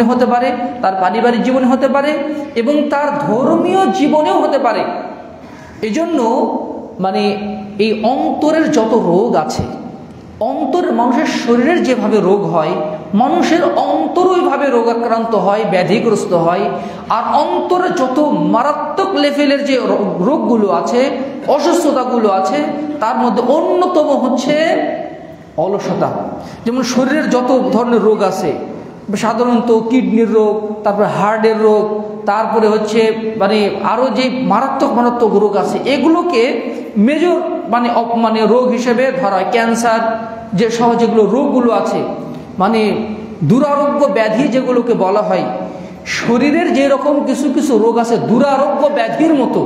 হতে পারে, তার পারিবারিক জীবনে হতে পারে এবং তার ধর্মীয় জীবনেও হতে পারে। এজন্য মানে এই অন্তরের যত রোগ আছে, অন্তরের মানুষের শরীরের যেভাবে রোগ হয়, মানুষের অন্তর ওইভাবে রোগাক্রান্ত হয়, ব্যাধিগ্রস্ত হয়। আর অন্তরে যত মারাত্মক লেভেলের যে রোগগুলো আছে, অসুস্থতাগুলো আছে, তার মধ্যে অন্যতম হচ্ছে অলসতা। যেমন শরীরের যত ধরনের রোগ আছে, সাধারণত কিডনির রোগ, তারপরে হার্টের রোগ, তারপরে হচ্ছে মানে আরও যে মারাত্মক মারাত্মক রোগ আছে, এগুলোকে মেজর মানে রোগ হিসেবে ধরা হয়। ক্যান্সার যে সহ যেগুলো রোগগুলো আছে, মানে দুরারোগ্য ব্যাধি যেগুলোকে বলা হয়, শরীরের যে রকম কিছু কিছু রোগ আছে দুরারোগ্য ব্যাধির মতো,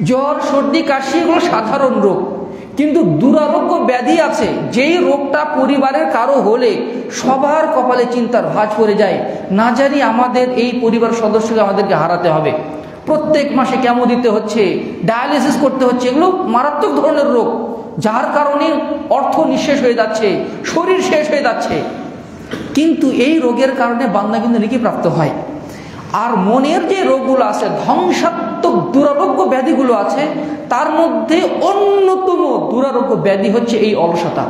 জ্বর সর্দি কাশি এগুলো সাধারণ রোগ, কিন্তু দুরারোগ্য ব্যাধি আছে যেই রোগটা পরিবারের কারো হলে সবার কপালে চিন্তার ভাঁজ পড়ে যায়, না জানি আমাদের এই পরিবার সদস্যকে আমাদেরকে হারাতে হবে, প্রত্যেক মাসে কেমো দিতে হচ্ছে, ডায়ালিসিস করতে হচ্ছে। এগুলো মারাত্মক ধরনের রোগ, যার কারণে অর্থ নিঃশেষ হয়ে যাচ্ছে, শরীর শেষ হয়ে যাচ্ছে। কিন্তু এই রোগের কারণে বান্দা কিন্তু নেকি প্রাপ্ত হয়। আর মনের যে রোগগুলো আছে, ধ্বংসাত্মক দুরারোগ্য ব্যাধিগুলো আছে, তার মধ্যে অন্যতম দুরারোগ্য ব্যাধি হচ্ছে এই অলসতা।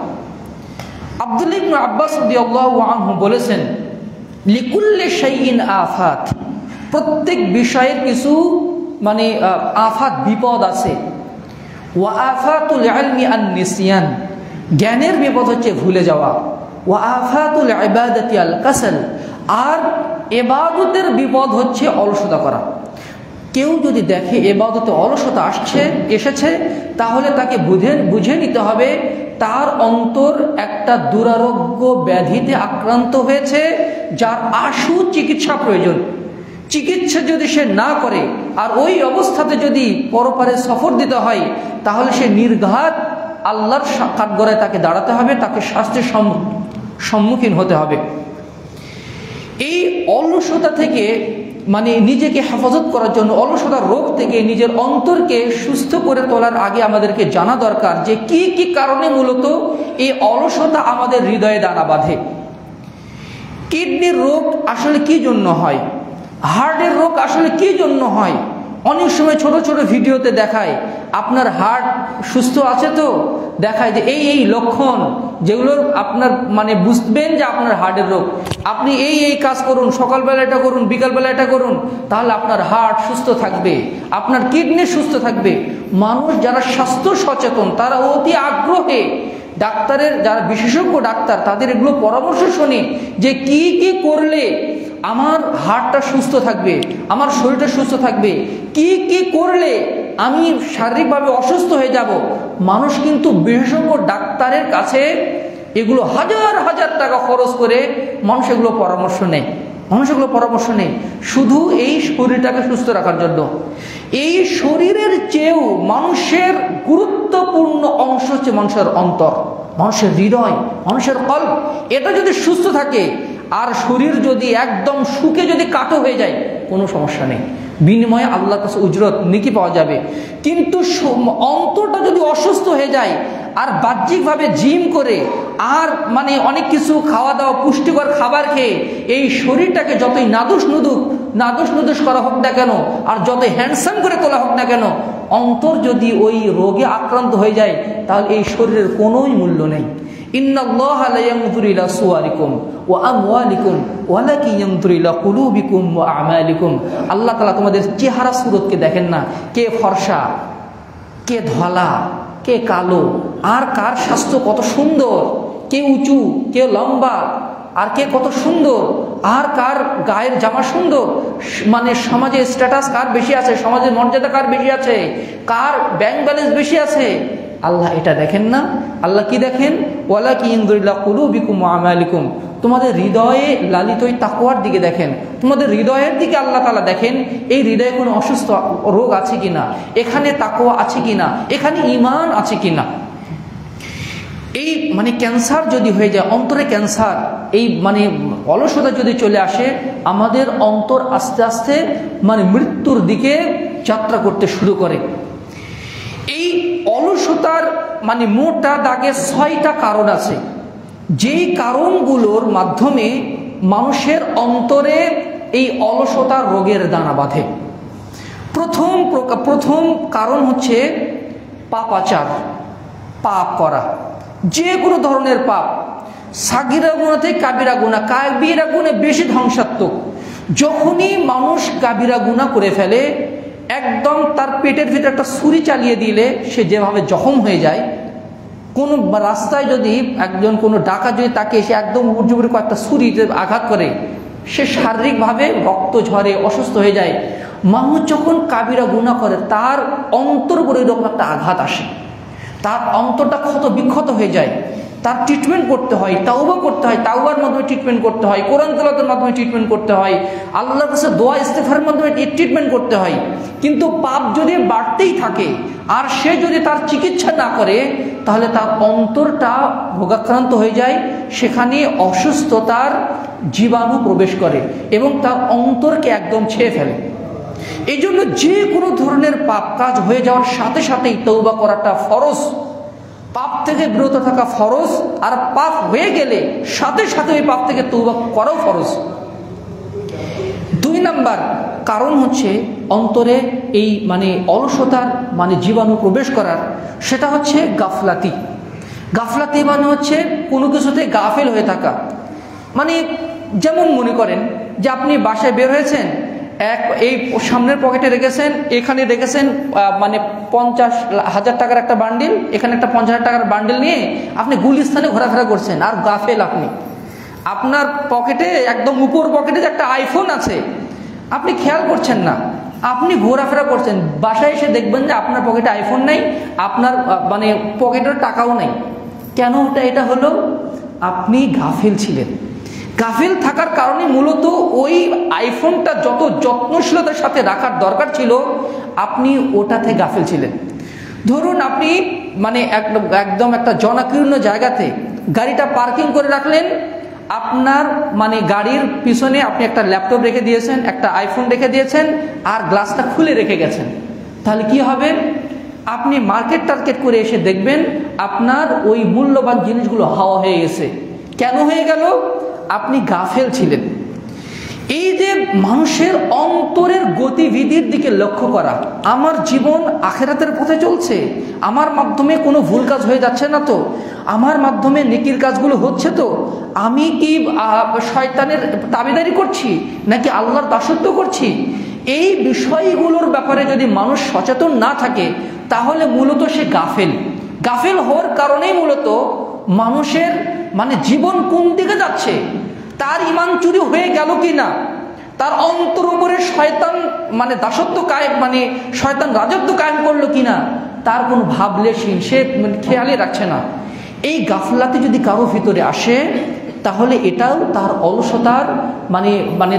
আব্দুল্লাহ ইবনে আব্বাস রাদিয়াল্লাহু আনহু বলেছেন, লিকুল্লি শাইইন আফাত, প্রত্যেক বিষয়ের কিছু মানে আফাত বিপদ আছে। ওয়া আফাতুল ইলমি আন নিসিয়ান, জ্ঞানের বিপদ হচ্ছে ভুলে যাওয়া। ওয়া আফাতুল ইবাদাতি আল কাসাল, আর ইবাদতের বিপদ হচ্ছে অলসতা করা। কেউ যদি দেখে ইবাদতে অলসতা এসেছে, তাহলে তাকে বুঝে নিতে হবে তার অন্তর একটা দুরারোগ্য ব্যাধিতে আক্রান্ত হয়েছে, যার আশু চিকিৎসা প্রয়োজন। চিকিৎসা যদি সে না করে আর ওই অবস্থাতে যদি পরপারে সফর দিতে হয়, তাহলে সে নির্ঘাত আল্লাহর কাঠগড়ায় তাকে দাঁড়াতে হবে, তাকে শাস্তির সম্মুখীন হতে হবে। এই অলসতা থেকে মানে নিজেকে হেফাজত করার জন্য, অলসতার রোগ থেকে নিজের অন্তরকে সুস্থ করে তোলার আগে আমাদেরকে জানা দরকার যে কি কি কারণে মূলত এই অলসতা আমাদের হৃদয়ে দানা বাঁধে। কিডনির রোগ আসলে কি জন্য হয়, হার্টের রোগ আসলে কি জন্য হয়। অনেক সময় ছোট ছোট ভিডিওতে দেখায় আপনার হার্ট সুস্থ আছে তো, দেখায় যে এই লক্ষণ যেগুলো আপনার মানে বুঝবেন যে আপনার হার্টের রোগ, আপনি এই কাজ করুন, সকালবেলা এটা করুন, বিকালবেলা এটা করুন, তাহলে আপনার হার্ট সুস্থ থাকবে, আপনার কিডনি সুস্থ থাকবে। মানুষ যারা স্বাস্থ্য সচেতন তারা অতি আগ্রহে ডাক্তারের, যারা বিশেষজ্ঞ ডাক্তার, তাদের এগুলো পরামর্শ শুনে যে কি কি করলে আমার হার্টটা সুস্থ থাকবে, আমার শরীরটা সুস্থ থাকবে, কি কি করলে আমি শারীরিকভাবে অসুস্থ হয়ে যাব। মানুষ কিন্তু বিশেষজ্ঞ ডাক্তারের কাছে এগুলো হাজার হাজার টাকা খরচ করে মানুষ এগুলো পরামর্শ নেয় শুধু এই শরীরটাকে সুস্থ রাখার জন্য। এই শরীরের চেয়েও মানুষের গুরুত্বপূর্ণ অংশ হচ্ছে মানুষের অন্তর, মানুষের হৃদয়, মানুষের কল্প। এটা যদি সুস্থ থাকে আর শরীর যদি একদম শুকে যদি কাটো হয়ে যায়, কোনো সমস্যা নেই, বিনিময়ে আল্লাহর কাছে উজরত নেকি পাওয়া যাবে। কিন্তু অন্তরটা যদি অসুস্থ হয়ে যায় আর বাহ্যিকভাবে জিম করে আর মানে অনেক কিছু খাওয়া দাওয়া পুষ্টিকর খাবার খেয়ে এই শরীরটাকে যতই নাদুস নুদুস করা হোক না কেন, আর যতই হ্যান্ডসাম করে তোলা হোক না কেন, অন্তর যদি ওই রোগে আক্রান্ত হয়ে যায়, তাহলে এই শরীরের কোনোই মূল্য নেই। ইন্নাল্লাহা লা ইয়ানজুরু ইলা সুওয়ারিকুম ওয়া আমওয়ালিকুম ওয়ালাকিন ইয়ানজুরু ইলা কুলুবিকুম ওয়া আমালিকুম। আল্লাহ তাআলা তোমাদের চেহারা সুরতকে দেখেন না, কে ফর্সা, কে ধলা, কে কালো, আর কার স্বাস্থ্য কত সুন্দর, কে উঁচু, কে লম্বা, আর কে কত সুন্দর, আর কার গায়ের জামা সুন্দর, মানে সমাজে স্ট্যাটাস কার বেশি আছে, সমাজের মর্যাদা কার বেশি আছে, কার ব্যাংক ব্যালেন্স বেশি আছে। আল্লাহ এটা দেখেন না। আল্লাহ কি দেখেন? ওয়ালাকিন ইয়ানজুরু ইলা কুলুবিকুম ওয়া আমালিকুম। তোমাদের হৃদয়ে লালিত ওই তাকওয়ার দিকে দেখেন, তোমাদের হৃদয়ের দিকে আল্লাহ তাআলা দেখেন, এই হৃদয়ে কোনো অসুস্থ রোগ আছে কিনা, এখানে তাকওয়া আছে কিনা, এখানে ঈমান আছে কিনা। এই মানে ক্যান্সার যদি হয়ে যায়, অন্তরে ক্যান্সার, এই মানে অলসতা যদি চলে আসে, আমাদের অন্তর আস্তে আস্তে মানে মৃত্যুর দিকে যাত্রা করতে শুরু করে। এই অলসতার মানে মোটা দাগে 6টা কারণ আছে, যেই কারণগুলোর মাধ্যমে মানুষের অন্তরে এই অলসতার রোগের দানা বাঁধে। প্রথম কারণ হচ্ছে পাপাচার, পাপ করা, যে কোনো ধরনের পাপ, সাগিরা গুনাহ থেকে কাবিরা গুনাহ, কাবিরা গুনাহ বেশি ধ্বংসাত্মক। যখনই মানুষ কাবিরা গুনাহ করে ফেলে, একদম তার পেটের ভিতরে একটা ছুরি চালিয়ে দিলে সে যেভাবে জখম হয়ে যায়, কোন রাস্তায় যদি একজন কোনো ডাকাত যদি তাকে এসে একদম উর্জুবুরি কয়েকটা ছুরিতে আঘাত করে, সে শারীরিকভাবে রক্ত ঝরে অসুস্থ হয়ে যায়। মানুষ যখন কাবিরা গুনাহ করে তার অন্তর করে এরকম একটা আঘাত আসে, তার অন্তরটা ক্ষত বিক্ষত হয়ে যায়, তার ট্রিটমেন্ট করতে হয়, তাওবা করতে হয়, তাওবার মাধ্যমে ট্রিটমেন্ট করতে হয়, কোরআন তেলাওয়াতের মাধ্যমে ট্রিটমেন্ট করতে হয়, আল্লাহর কাছে দোয়া ইস্তেগফারের মাধ্যমে ট্রিটমেন্ট করতে হয়। কিন্তু পাপ যদি বাড়তেই থাকে আর সে যদি তার চিকিৎসা না করে, তাহলে তার অন্তরটা রোগাক্রান্ত হয়ে যায়, সেখানে অসুস্থতার জীবাণু প্রবেশ করে এবং তার অন্তরকে একদম ছেয়ে ফেলে। এই জন্য যে কোনো ধরনের পাপ কাজ হয়ে যাওয়ার সাথে সাথেই তওবা করাটা ফরজ, পাপ থেকে বিরত থাকা ফরজ, আর পাপ হয়ে গেলে সাথে সাথে ওই পাপ থেকে তওবা করাও ফরজ। 2 নাম্বার কারণ হচ্ছে অন্তরে এই অলসতার জীবাণু প্রবেশ করার, সেটা হচ্ছে গাফলাতি। গাফলাতি হচ্ছে কোনো কিছুতে গাফেল হয়ে থাকা। যেমন মনে করেন যে আপনি বাসায় বের হয়েছেন, এই সামনের পকেটে রেখেছেন, এখানে রেখেছেন 50,000 টাকার একটা বান্ডিল, এখানে একটা 50,000 টাকার বান্ডিল নিয়ে আপনি গুলিস্তানে ঘোরাফেরা করছেন, আর গাফেল আপনি। আপনার পকেটে একদম উপর পকেটে যে একটা আইফোন আছে, আপনি খেয়াল করছেন না, আপনি ঘোরাফেরা করছেন, বাসায় এসে দেখবেন যে আপনার পকেটে আইফোন নেই, আপনার পকেটের টাকাও নেই। কেন এটা হলো? আপনি গাফেল ছিলেন। গাফিল থাকার কারণে মূলত ওই আইফোনটা যত যত্নশীলতার সাথে রাখার দরকার ছিল, আপনি ওটাতে গাফিল ছিলেন। ধরুন আপনি একদম একটা জনাকীর্ণ জায়গাতে গাড়িটা পার্কিং করে রাখলেন, আপনার গাড়ির পিছনে আপনি একটা ল্যাপটপ রেখে দিয়েছেন, একটা আইফোন রেখে দিয়েছেন, আর গ্লাসটা খুলে রেখে গেছেন। তাহলে কি হবে? আপনি মার্কেট টার্গেট করে এসে দেখবেন আপনার ওই মূল্যবান জিনিসগুলো হাওয়া হয়ে গেছে। কেন হয়ে গেল? আপনি গাফেল ছিলেন। এই যে মানুষের অন্তরের গতিবিধির দিকে লক্ষ্য করা, আমার জীবন আখিরাতের পথে চলছে, আমার মাধ্যমে কোনো ভুল কাজ হয়ে যাচ্ছে না তো, আমার মাধ্যমে নেকির কাজগুলো হচ্ছে তো, আমি কি শয়তানের তাবেদারি করছি নাকি আল্লাহর দাসত্ব করছি, এই বিষয়গুলোর ব্যাপারে যদি মানুষ সচেতন না থাকে, তাহলে মূলত সে গাফেল। গাফেল হওয়ার কারণেই মূলত মানুষের জীবন কোন দিকে যাচ্ছে, তার ঈমান চুরি হয়ে গেল কিনা, তার অন্তর উপরে শয়তান দাসত্ব কায়েম শয়তান রাজত্ব কায়েম করলো কিনা, তার কোনো ভাবলেশীন সে খেয়ালই রাখছে না। এই গাফলাতি যদি কারো ভিতরে আসে, তাহলে এটাও তার অলসতার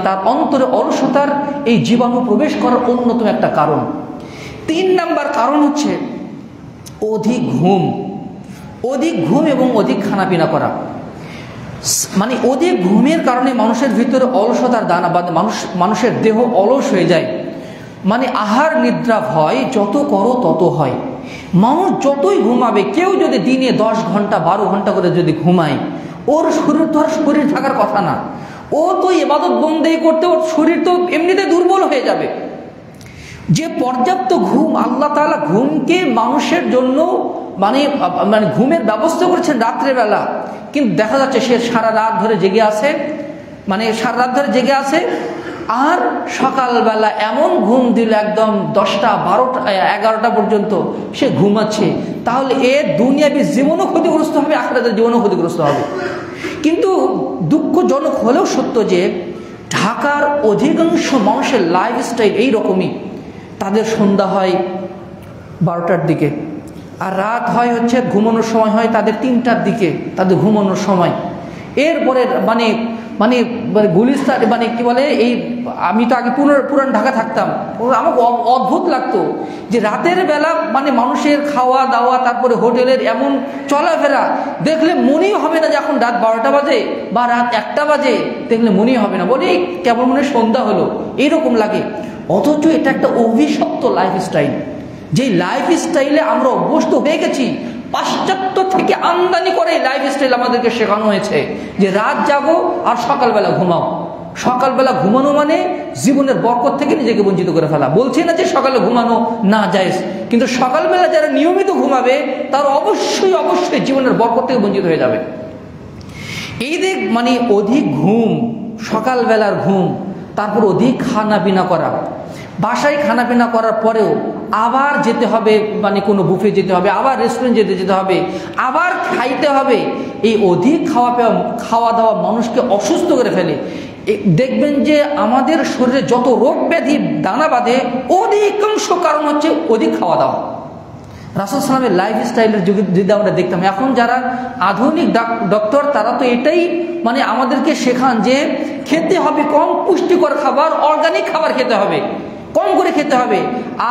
তার অন্তরে অলসতার এই জীবাণু প্রবেশ করার অন্যতম একটা কারণ। 3 নাম্বার কারণ হচ্ছে অধিক ঘুম। অধিক ঘুম এবং অধিক খানাপিনা করা, অধিক ঘুমের কারণে মানুষের ভিতরে অলসতার দানা বাঁধে, মানুষের দেহ অলস হয়ে যায়। আহার নিদ্রা ভয় যত করো তত হয়। মানুষ যতই ঘুমাবে, কেউ যদি দিনে 10 ঘন্টা 12 ঘন্টা করে যদি ঘুমায়, ওর শরীর তো আর শরীর থাকার কথা না, ও তো ইবাদত বন্দেগী করতে ওর শরীর তো এমনিতে দুর্বল হয়ে যাবে। যে পর্যাপ্ত ঘুম, আল্লাহ তাআলা ঘুমকে মানুষের জন্য ঘুমের ব্যবস্থা করেছেন রাত্রেবেলা, কিন্তু দেখা যাচ্ছে সে সারা রাত ধরে জেগে আছে, আর সকালবেলা এমন ঘুম দিল একদম 10টা 12টা 11টা পর্যন্ত সে ঘুমাচ্ছে। তাহলে এ দুনিয়াবী জীবনও ক্ষতিগ্রস্ত হবে, আখিরাতের জীবনও ক্ষতিগ্রস্ত হবে। কিন্তু দুঃখজনক হলেও সত্য যে ঢাকার অধিকাংশ মানুষের লাইফস্টাইল এইরকমই। তাদের সন্ধ্যা হয় 12টার দিকে, আর রাত হয় ঘুমানোর সময় হয় তাদের 3টার দিকে, তাদের ঘুমানোর সময়। এরপরে গুলিস্তান কি বলে, এই আমি তো আগে পুরান ঢাকা থাকতাম, আমাকে অদ্ভুত লাগতো যে রাতের বেলা মানুষের খাওয়া দাওয়া, তারপরে হোটেলের এমন চলাফেরা দেখলে মনেই হবে না যে এখন রাত 12টা বাজে বা রাত 1টা বাজে, দেখলে মনেই হবে না, বলে কেবল মনে সন্ধ্যা হলো, এইরকম লাগে। অথচ এটা একটা অভিশপ্ত লাইফস্টাইল, যে লাইফস্টাইলে আমরা অভ্যস্ত হয়ে গেছি। পাশ্চাত্য থেকে আমদানি করে লাইফস্টাইল আমাদেরকে শেখানো হয়েছে যে রাত জাগো আর সকালবেলা ঘুমাও। সকালবেলা ঘুমানো মানে জীবনের বরকত থেকে নিজেকে বঞ্চিত করে ফেলা। বলছি না যে সকালে ঘুমানো না জায়েজ, কিন্তু সকালবেলা যারা নিয়মিত ঘুমাবে তারা অবশ্যই অবশ্যই জীবনের বরকত থেকে বঞ্চিত হয়ে যাবে। এই দিক মানে অধিক ঘুম, সকালবেলার ঘুম, তারপর অধিক খানা পিনা করা, বাসায় খানা পিনা করার পরেও আবার যেতে হবে মানে কোনো বুফে যেতে হবে, আবার রেস্টুরেন্ট যেতে হবে, আবার খাইতে হবে। এই অধিক খাওয়া দাওয়া মানুষকে অসুস্থ করে ফেলে। দেখবেন যে আমাদের শরীরে যত রোগ ব্যাধি দানা বাঁধে অধিকাংশ কারণ হচ্ছে অধিক খাওয়া দাওয়া। রাসূল সাল্লাল্লাহু আলাইহি লাইফস্টাইলের যুগে যদি আমরা দেখতাম, এখন যারা আধুনিক ডক্টর তারা তো এটাই মানে আমাদেরকে শেখান যে খেতে হবে কম পুষ্টিকর খাবার, অর্গানিক খাবার খেতে হবে, কম করে খেতে হবে।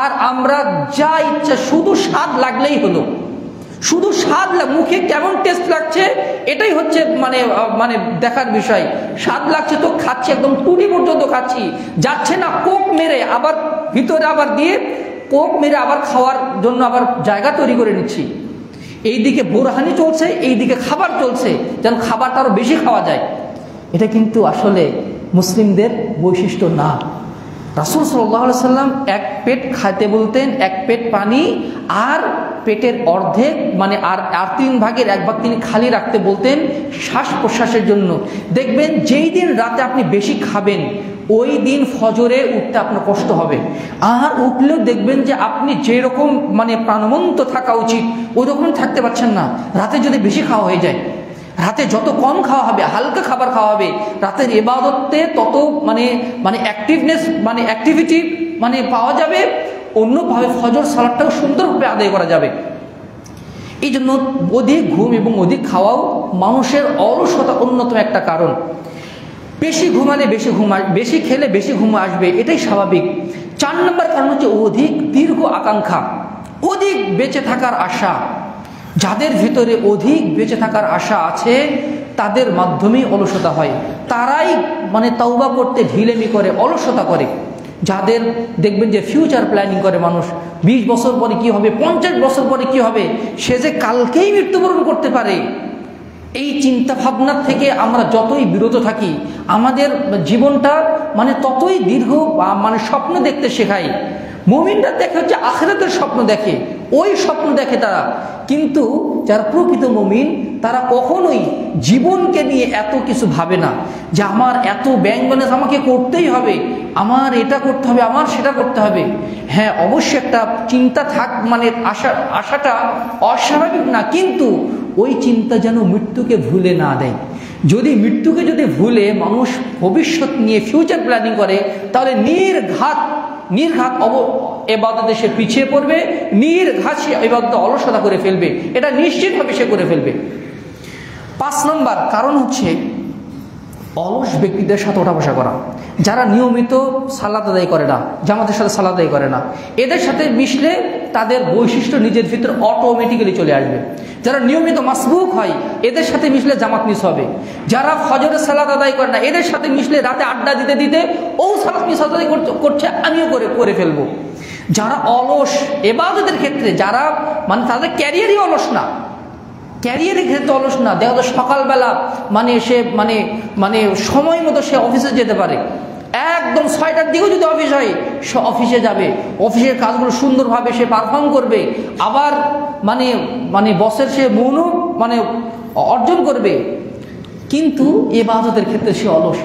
আর আমরা যা ইচ্ছা শুধু স্বাদ লাগলেই হলো, শুধু স্বাদ মুখে কেমন টেস্ট লাগছে এটাই হচ্ছে মানে মানে দেখার বিষয়। স্বাদ লাগছে তো খাচ্ছি, একদম টুটি পর্যন্ত খাচ্ছি, যাচ্ছে না কোক মেরে আবার ভিতরে আবার দিয়ে কোক মেরে আবার খাওয়ার জন্য আবার জায়গা তৈরি করে নিচ্ছি। এইদিকে বোরহানি চলছে, এইদিকে খাবার চলছে, যেন খাবারটা আরো বেশি খাওয়া যায়। এটা কিন্তু আসলে মুসলিমদের বৈশিষ্ট্য না। রাসূল সাল্লাল্লাহু আলাইহি সাল্লাম এক পেট খাইতে বলতেন, এক পেট পানি, আর পেটের অর্ধেক মানে আর 3 ভাগের 1 ভাগ তিনি খালি রাখতে বলতেন শ্বাস প্রশ্বাসের জন্য। দেখবেন যেই দিন রাতে আপনি বেশি খাবেন ওই দিন ফজরে উঠতে আপনার কষ্ট হবে, আর উঠলেও দেখবেন যে আপনি যেরকম মানে প্রাণবন্ত থাকা উচিত ওই রকম থাকতে পারছেন না। রাতে যদি বেশি খাওয়া হয়ে যায়, রাতে যত কম খাওয়া হবে, হালকা খাবার খাওয়া হবে, রাতের ইবাদতে তত মানে মানে অ্যাক্টিভনেস মানে অ্যাক্টিভিটি মানে পাওয়া যাবে, অন্যভাবে ফজর সালাতটাও সুন্দরভাবে আদায় করা যাবে। এই জন্য অধিক ঘুম এবং অধিক খাওয়াও মানুষের অলসতা অন্যতম একটা কারণ। বেশি ঘুমালে বেশি খেলে বেশি ঘুম আসবে, এটাই স্বাভাবিক। 4 নম্বর কারণ হচ্ছে অধিক দীর্ঘ আকাঙ্ক্ষা, অধিক বেঁচে থাকার আশা। যাদের ভিতরে অধিক বেঁচে থাকার আশা আছে তাদের মাধ্যমেই অলসতা হয়, তারাই মানে তওবা করতে ঢিলেমি করে, অলসতা করে। যাদের দেখবেন যে ফিউচার প্ল্যানিং করে মানুষ, 20 বছর পরে কি হবে, 50 বছর পরে কি হবে, সে যে কালকেই মৃত্যুবরণ করতে পারে, এই চিন্তা ভাবনার থেকে আমরা যতই বিরত থাকি আমাদের জীবনটা মানে ততই দীর্ঘ মানে স্বপ্ন দেখতে শেখাই। মুমিনরা দেখে হচ্ছে আখিরাতের স্বপ্ন দেখে, ওই স্বপ্ন দেখে তারা। কিন্তু যারা প্রকৃত মুমিন তারা কখনোই জীবনকে নিয়ে এত কিছু ভাবে না যে আমার এত ব্যাঙ্গনেস আমাকে করতেই হবে, আমার এটা করতে হবে, আমার সেটা করতে হবে। হ্যাঁ, অবশ্যই একটা চিন্তা থাক মানে আশাটা অস্বাভাবিক না, কিন্তু ওই চিন্তা যেন মৃত্যুকে ভুলে না দেয়। যদি মৃত্যুকে ভুলে মানুষ ভবিষ্যৎ নিয়ে ফিউচার প্ল্যানিং করে তাহলে নির্ঘাত এবাদতে সে পিছিয়ে পড়বে, নির্ঘাত সে এবাদতে অলসতা করে ফেলবে, এটা নিশ্চিতভাবে সে করে ফেলবে। 5 নম্বর কারণ হচ্ছে অলস ব্যক্তিদের সাথে ওঠা বসা করা। যারা নিয়মিত সালাত আদায় করে না, জামাতের সাথে সালাত আদায় করে না, এদের সাথে মিশলে তাদের বৈশিষ্ট্য নিজের ভিতরে অটোমেটিক্যালি চলে আসবে। যারা নিয়মিত মাসবুক হয় এদের সাথে মিশলে জামাত মিস হবে। যারা ফজরের সালাত আদায় করে না এদের সাথে মিশলে রাতে আড্ডা দিতে দিতে ও সালাত মিস আদায় করছে, আমিও করে ফেলবো। যারা অলস ইবাদতের ক্ষেত্রে, যারা মানে তাদের ক্যারিয়ারই অলস না, ক্যারিয়ারের ক্ষেত্রে অলস না, দেখা যায় সকালবেলা মানে সে মানে সময় মতো সে অফিসে যেতে পারে, একদম 6টার দিকেও যদি অফিস হয় সে অফিসে যাবে, অফিসের কাজগুলো সুন্দরভাবে সে পারফর্ম করবে, আবার মানে বসের সে মনও মানে অর্জন করবে। কিন্তু ইবাদতের ক্ষেত্রে সে অলস,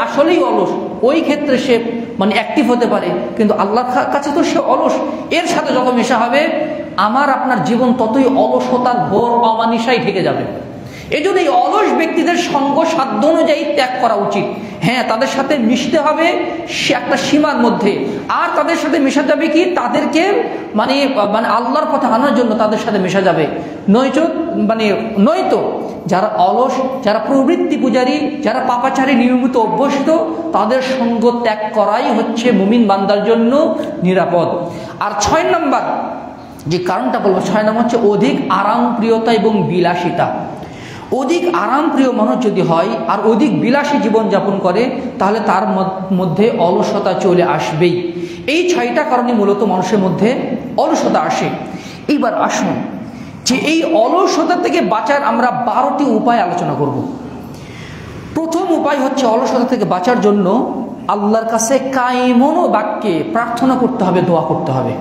আসলেই অলস। ওই ক্ষেত্রে সে মানে অ্যাক্টিভ হতে পারে, কিন্তু আল্লাহর কাছে তো সে অলস। এর সাথে যত মেশা হবে আমার আপনার জীবন ততই অলসতার ঘোর অমানিসায় ঢেকে যাবে। এই জন্য এই অলস ব্যক্তিদের সঙ্গ সাধ্য অনুযায়ী ত্যাগ করা উচিত। হ্যাঁ, তাদের সাথে মিশতে হবে সে একটা সীমার মধ্যে, আর তাদের সাথে মেশা যাবে কি তাদেরকে মানে আল্লাহর কথা আনার জন্য তাদের সাথে মেশা যাবে। নয়তো যারা অলস, যারা প্রবৃত্তি পূজারী, যারা পাপাচারী নিয়মিত অভ্যস্ত, তাদের সঙ্গ ত্যাগ করাই হচ্ছে মুমিন বান্দার জন্য নিরাপদ। আর 6 নম্বর যে কারণটা বলবো, 6 নম্বর হচ্ছে অধিক আরামপ্রিয়তা এবং বিলাসিতা। অধিক আরামপ্রিয় মানুষ যদি হয় আর অধিক বিলাসী জীবনযাপন করে তাহলে তার মধ্যে অলসতা চলে আসবেই। এই 6টা কারণে মূলত মানুষের মধ্যে অলসতা আসে। এইবার আসুন যে এই অলসতা থেকে বাঁচার আমরা 12টি উপায় আলোচনা করব। প্রথম উপায় হচ্ছে অলসতা থেকে বাঁচার জন্য আল্লাহর কাছে কায়মন বাক্যে প্রার্থনা করতে হবে, দোয়া করতে হবে।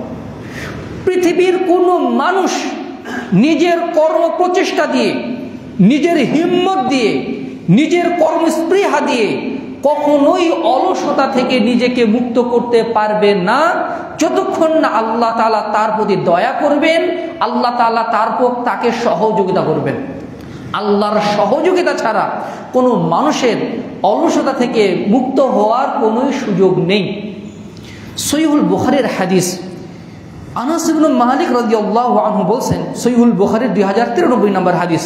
পৃথিবীর কোনো মানুষ নিজের কর্ম প্রচেষ্টা দিয়ে, নিজের হিম্মত দিয়ে, নিজের কর্মস্পৃহা দিয়ে কখনোই অলসতা থেকে নিজেকে মুক্ত করতে পারবে না, যতক্ষণ না আল্লাহ তাআলা তার প্রতি দয়া করবেন, আল্লাহ তাআলা তাকে সহযোগিতা করবেন। আল্লাহর সহযোগিতা ছাড়া কোনো মানুষের অলসতা থেকে মুক্ত হওয়ার কোনো সুযোগ নেই। সহিহুল বুখারীর হাদিস, আনাস ইবনে মালিক রাদিয়াল্লাহু আনহু বলছেন, সহিহুল বুখারীর 2093 নম্বর হাদিস,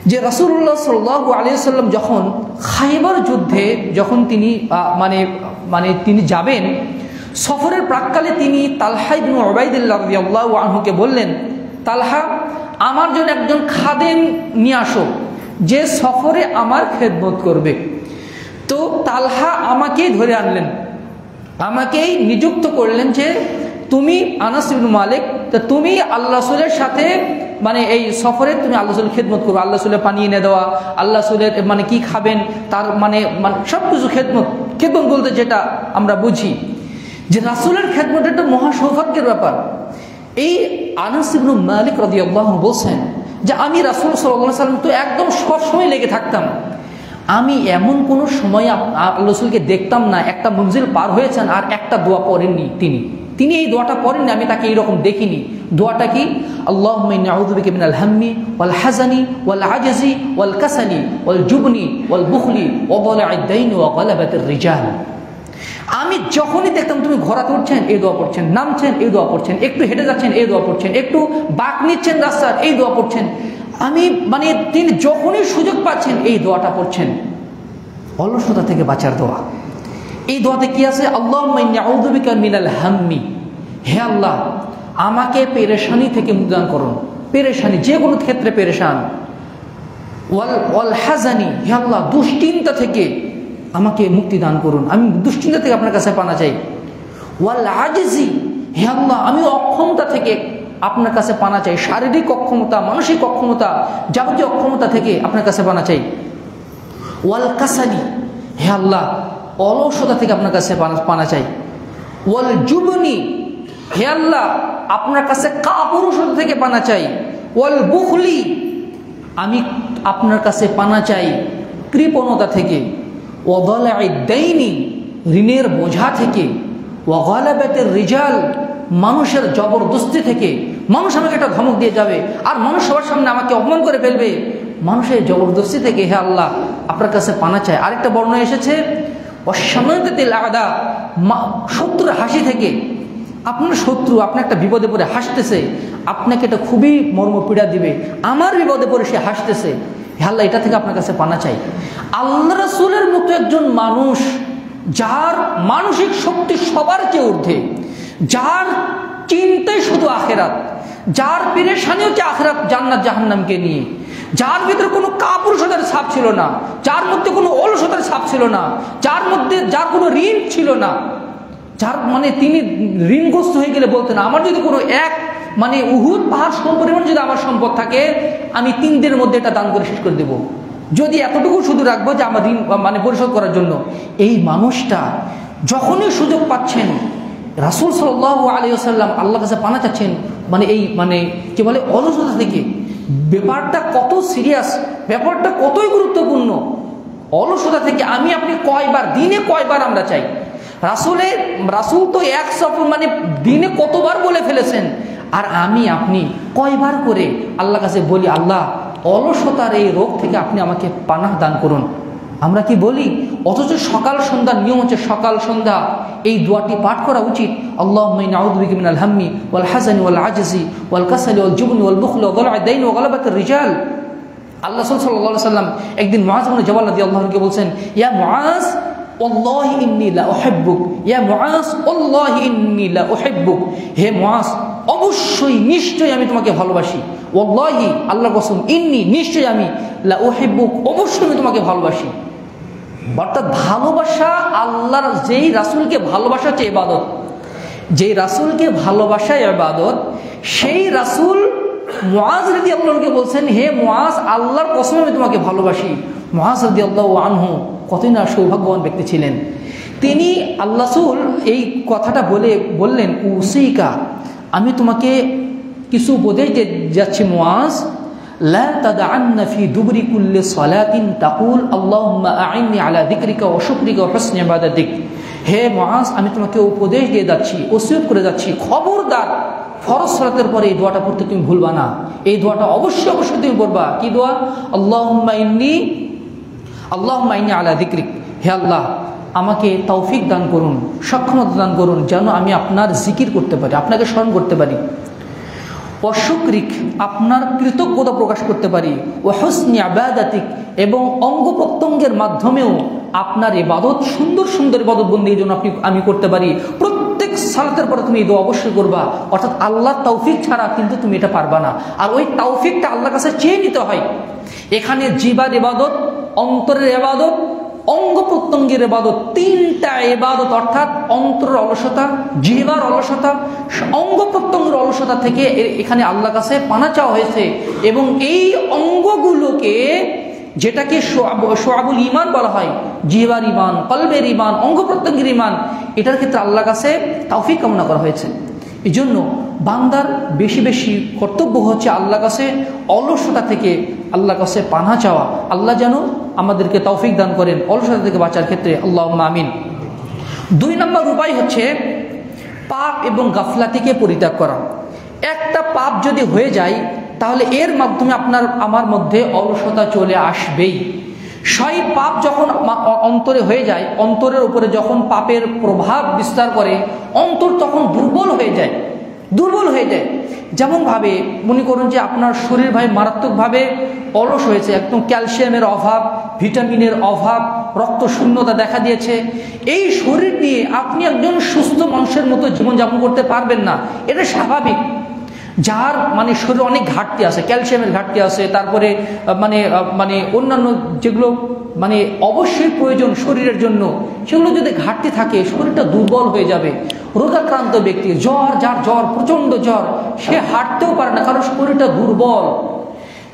যে রাসূলুল্লাহ সাল্লাল্লাহু আলাইহি ওয়াসাল্লাম যখন খায়বার যুদ্ধে যখন তিনি তিনি যাবেন, সফরের প্রাক্কালে তিনি তালহা ইবনে উবাইদুল্লাহ রাদিয়াল্লাহু আনহুকে বললেন, তালহা, আমার জন্য একজন খাদেম নিয়ে আসো যে সফরে আমার খেদমত করবে। তো তালহা আমাকেই ধরে আনলেন, আমাকেই নিযুক্ত করলেন যে তুমি আনাস ইবনে মালিক, তো তুমি আল্লাহ রাসূলের সাথে এই সফরে তুমি আল্লাহ রাসূলের খেদমত করবে, আল্লাহ রাসূলের পানি এনে দেওয়া, আল্লাহ রাসূলের কি খাবেন তার সব কিছু খেদমত বলতে যেটা আমরা বুঝি যে রাসূলের খেদমত একটা মহা সৌভাগ্যের ব্যাপার। এই আনাস ইবনে মালিক রাদিয়াল্লাহু আনহু বলছেন যে আমি রাসূল সাল্লাল্লাহু আলাইহি ওয়াসাল্লাম তো একদম সব সময় লেগে থাকতাম, আমি এমন কোনো সময় আল্লাহ রাসূলকে দেখতাম না একটা মঞ্জিল পার হয়েছেন আর একটা দোয়া পড়েননি। তিনি এই দোয়াটা পড়েননি, আমি তাকে এইরকম দেখিনি। দোয়াটা কি? আল্লাহুম্মা ইন্নী আউযু বিকা মিনাল হাম্মি ওয়াল হাযানি ওয়াল আজজি ওয়াল কাসালি ওয়াল জুবনি ওয়াল বুখলি ওয়া দালা'আদ দাইনি ওয়া গালাবাতির রিজাল। আমি যখনই দেখতাম তুমি ঘোড়াতে উঠছেন এই দোয়া পড়ছেন, নামছেন এই দোয়া পড়ছেন, একটু হেঁটে যাচ্ছেন এই দোয়া পড়ছেন, একটু বাঁক নিচ্ছেন রাস্তার এই দোয়া পড়ছেন, আমি তিনি যখনই সুযোগ পাচ্ছেন এই দোয়াটা পড়ছেন। অলসতা থেকে বাঁচার দোয়া। এই দোয়াতে কি আছে? আল্লাহুম্মা ইন্নী আউযু বিকা মিনাল হাম্মি, হে আল্লাহ আমাকে পেরেশানি থেকে মুক্তি করুন, পেরেশানি যে কোনো ক্ষেত্রে পেরেশান। ওয়াল হাযানি, হে আল্লাহ দুশ্চিন্তা থেকে আমাকে মুক্তি দান করুন, আমি দুশ্চিন্তা থেকে আপনার কাছে পানা চাই। ওয়াল আজজি, হে আল্লাহ আমি অক্ষমতা থেকে আপনার কাছে পানা চাই, শারীরিক অক্ষমতা, মানসিক অক্ষমতা, যাবতীয় অক্ষমতা থেকে আপনার কাছে পানা চাই। ওয়াল কাসালি, হে আল্লাহ অলসতা থেকে আপনার কাছে পানা চাই। ওয়াল জুবনি, হে আল্লাহ আপনার কাছে কাপুরুষতা থেকে পানা চাই। ওয়াল বুখলি, আমি আপনার কাছে পানা চাই কৃপণতা থেকে। ওয়া দালা'আদ দাইনি, ঋণের বোঝা থেকে। ওয়া গালাবাতির রিজাল, মানুষের জবরদস্তি থেকে। মানুষ আমাকে একটা ধমক দিয়ে যাবে আর মানুষ সবার সামনে আমাকে অপমান করে ফেলবে, মানুষের জবরদস্তি থেকে হে আল্লাহ আপনার কাছে পানা চায়। আরেকটা বর্ণনা এসেছে অসামান্যতিল আদা, শত্রুর হাসি থেকে। আপনার শত্রু আপনি একটা বিপদে পড়ে হাসতেছে, আপনাকে এটা খুবই মর্মপীড়া দিবে, আমার বিপদে পড়ে সে হাসতেছে, হে আল্লাহ এটা থেকে আপনার কাছে পানা চাই। আল্লাহ রাসূলের মতো একজন মানুষ, যার মানসিক শক্তি সবার চেয়ে ঊর্ধ্বে, যার চিন্তাই শুধু আখেরাত, যার পেরেশানি হচ্ছে আখেরাত জান্নাত জাহান্নামকে নিয়ে, যার ভিতরে কোনো কাপুরুষতার ছাপ ছিল না, যার মধ্যে কোনো অলসতার ছাপ ছিল না, যার কোনো ঋণ ছিল না, যার তিনি ঋণগ্রস্ত হয়ে গেলে বলতেন আমার যদি কোনো উহুদ পাহাড় সমপরিমাণ যদি আমার সম্পদ থাকে আমি 3 দিনের মধ্যে এটা দান করে শেষ করে দেব, যদি এতটুকু শুধু রাখবো যে আমার ঋণ পরিশোধ করার জন্য। এই মানুষটা যখনই সুযোগ পাচ্ছেন রাসূল সাল্লাল্লাহু আলাইহি ওয়াসাল্লাম আল্লাহর কাছে পানা চাচ্ছেন, কি বলে অলসতা থেকে। ব্যাপারটা কত সিরিয়াস, ব্যাপারটা কতই গুরুত্বপূর্ণ। অলসতা থেকে আমি আপনি দিনে কয়বার আমরা চাই? রাসূল তো এক সফর দিনে কতবার বলে ফেলেছেন, আর আমি আপনি কয়বার করে আল্লাহর কাছে বলি আল্লাহ অলসতার এই রোগ থেকে আপনি আমাকে পানাহ দান করুন। আমরা কি বলি? অথচ সকাল সন্ধ্যার নিয়ম হচ্ছে সকাল সন্ধ্যা এই দোয়াটি পাঠ করা উচিত। আল্লাহুম্মা ইন্নী আউযু বিকা মিনাল হাম্মি ওয়াল হাযানি ওয়াল আজজি ওয়াল কাসালি ওয়াল জুবনি ওয়াল বুখলি ওয়া দালা'আদ দাইনি ওয়া গালাবাতির রিজাল। আল্লাহ সাল্লাল্লাহু আলাইহি ওয়াসাল্লাম একদিন মুআয ইবনে জাবাল রাদিয়াল্লাহু আনহুকে বলছেন, ইয়া মুআয ওয়াল্লাহি ইন্নী লা উহিব্বুক, ইয়া মুআয ওয়াল্লাহি ইন্নী লা উহিব্বুক, হে মুআয অবশ্যই নিশ্চয়ই আমি তোমাকে ভালোবাসি। ওয়াল্লাহি আল্লাহর কসম, ইন্নী নিশ্চয়ই আমি, লা উহিব্বুক অবশ্যই আমি তোমাকে ভালোবাসি। অর্থাৎ ভালোবাসা, আল্লাহর যেই রাসূলকে ভালোবাসা হচ্ছে ইবাদত, যেই রাসূলকে ভালোবাসা ইবাদত, সেই রাসূল মুআজ রাদিয়াল্লাহু আনহু বলছেন, হে মুআজ, আল্লাহর কসম আমি তোমাকে ভালোবাসি। মুআজ রাদিয়াল্লাহু আনহু কতই না সৌভাগ্যবান ব্যক্তি ছিলেন। তিনি আল্লাহ রাসূল এই কথাটা বললেন, উসিকা, আমি তোমাকে কিছু উপদেশ দিয়ে যাচ্ছি মুআজ, লা তাদআন্না ফি দুবরি কুল্লি সালাতিন তাকুল আল্লাহুম্মা আইন্নি আলা যিকরিকা ওয়া শুকরিকা ওয়া হুসনি ইবাদাতিক। হে মুআজ, আমি তোমাকে উপদেশ দিয়ে যাচ্ছি, ওসিয়ত করে যাচ্ছি, খবরদার ফরজ সালাতের পরে এই দোয়াটা পড়তে তুমি ভুলবা না। এই দোয়াটা অবশ্যই তুমি পড়বা। কি দোয়া? আল্লাহুম্মা ইন্নি আলা যিকরিক, হে আল্লাহ আমাকে তৌফিক দান করুন, সক্ষমতা দান করুন, যেন আমি আপনার জিকির করতে পারি, আপনাকে স্মরণ করতে পারি। অশুকরিক, আপনার কৃতজ্ঞতা প্রকাশ করতে পারি। ও হুসনি ইবাদাতিক, এবং অঙ্গ প্রত্যঙ্গের মাধ্যমেও আপনার ইবাদত, সুন্দর সুন্দর ইবাদত বন্দেগীর জন্য আমি করতে পারি। প্রত্যেক সালাতের পরে তুমি এই দোয়া অবশ্যই করবা। অর্থাৎ আল্লাহর তৌফিক ছাড়া কিন্তু তুমি এটা পারবা না। আর ওই তৌফিকটা আল্লাহর কাছে চেয়ে নিতে হয়। এখানে জিবার ইবাদত, অন্তরের ইবাদত, অঙ্গ প্রত্যঙ্গের ইবাদত, তিনটা ইবাদত, অর্থাৎ অন্তরের অলসতা, জিহ্বার অলসতা, অঙ্গ প্রত্যঙ্গের অলসতা থেকে এখানে আল্লাহর কাছে পানা চাওয়া হয়েছে। এবং এই অঙ্গগুলোকে, যেটাকে শোয়াবুল ঈমান বলা হয়, জিহ্বার ঈমান, কলবের ঈমান, অঙ্গ প্রত্যঙ্গের ঈমান, এটার ক্ষেত্রে আল্লাহর কাছে তৌফিক কামনা করা হয়েছে। এই জন্য বান্দার বেশি বেশি কর্তব্য হচ্ছে আল্লাহর কাছে অলসতা থেকে আল্লাহর কাছে পানা চাওয়া। আল্লাহ যেন আমাদেরকে তৌফিক দান করেন অলসতা থেকে বাঁচার ক্ষেত্রে, আল্লাহুম্মা আমিন। 2 নম্বর উপায় হচ্ছে পাপ এবং গাফলাতিকে পরিত্যাগ করা। একটা পাপ যদি হয়ে যায় তাহলে এর মাধ্যমে আমার মধ্যে অলসতা চলে আসবেই। সেই পাপ যখন অন্তরে হয়ে যায়, অন্তরের উপরে যখন পাপের প্রভাব বিস্তার করে, অন্তর তখন দুর্বল হয়ে যায়। যেমনভাবে মনে করুন যে আপনার শরীর মারাত্মকভাবে অলস হয়েছে, একদম ক্যালসিয়ামের অভাব, ভিটামিনের অভাব, রক্ত শূন্যতা দেখা দিয়েছে। এই শরীর নিয়ে আপনি একজন সুস্থ মানুষের মতো জীবনযাপন করতে পারবেন না, এটা স্বাভাবিক। যার শরীরে অনেক ঘাটতি আছে, ক্যালসিয়ামের ঘাটতি আছে, তারপরে অন্যান্য যেগুলো অবশ্যই প্রয়োজন শরীরের জন্য, সেগুলো যদি ঘাটতি থাকে শরীরটা দুর্বল হয়ে যাবে। রোগাক্রান্ত ব্যক্তি, যার জ্বর, প্রচন্ড জ্বর, সে হাঁটতেও পারে না, কারণ শরীরটা দুর্বল।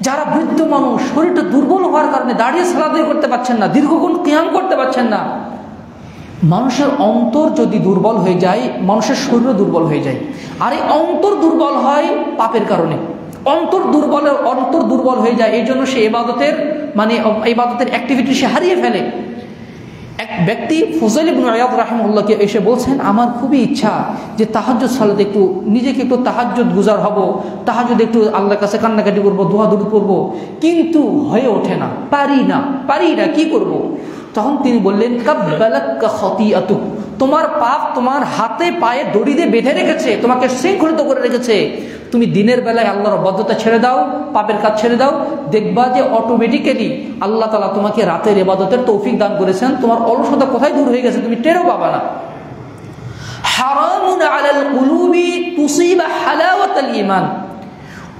যারা বৃদ্ধ মানুষ, শরীরটা দুর্বল হওয়ার কারণে দাঁড়িয়ে সালাত করতে পারছেন না, দীর্ঘক্ষণ কিয়াম করতে পারছেন না। মানুষের অন্তর যদি দুর্বল হয়ে যায়, মানুষের শরীরও দুর্বল হয়ে যায়। আর এই অন্তর দুর্বল হয় পাপের কারণে। অন্তর দুর্বল হয়ে যায়, এই জন্য সে ইবাদতের অ্যাক্টিভিটি সে হারিয়ে ফেলে। এক ব্যক্তি ফুজাইল ইবনে ইয়াদ রাহিমাহুল্লাহকে এসে বলছেন, আমার খুবই ইচ্ছা যে তাহাজ্জুদ সালাতে নিজেকে একটু তাহাজ্জুদ গুজার হব, তাহাজ্জুদ একটু আল্লাহর কাছে কান্নাকাটি করবো, দোয়া দরুদ করবো, কিন্তু হয়ে ওঠে না, পারি না, কি করব? তখন তিনি বললেন, কাব্বালাকা খাতিয়াতুক, তোমার পাপ তোমার হাতে পায়ে দড়ি দিয়ে বেঁধে রেখেছে, তোমাকে শৃঙ্খলিত করে রেখেছে। তুমি দিনের বেলায় আল্লাহর অবাধ্যতা ছেড়ে দাও, পাপের কাজ ছেড়ে দাও, দেখবা যে অটোমেটিক্যালি আল্লাহ তাআলা তোমাকে রাতের ইবাদতের তৌফিক দান করেছেন। তোমার অলসতা কোথায় দূর হয়ে গেছে তুমি টেরও পাবা না। হারামুন আলাল কুলুবি তুসিবা হালাওয়াতাল ঈমান,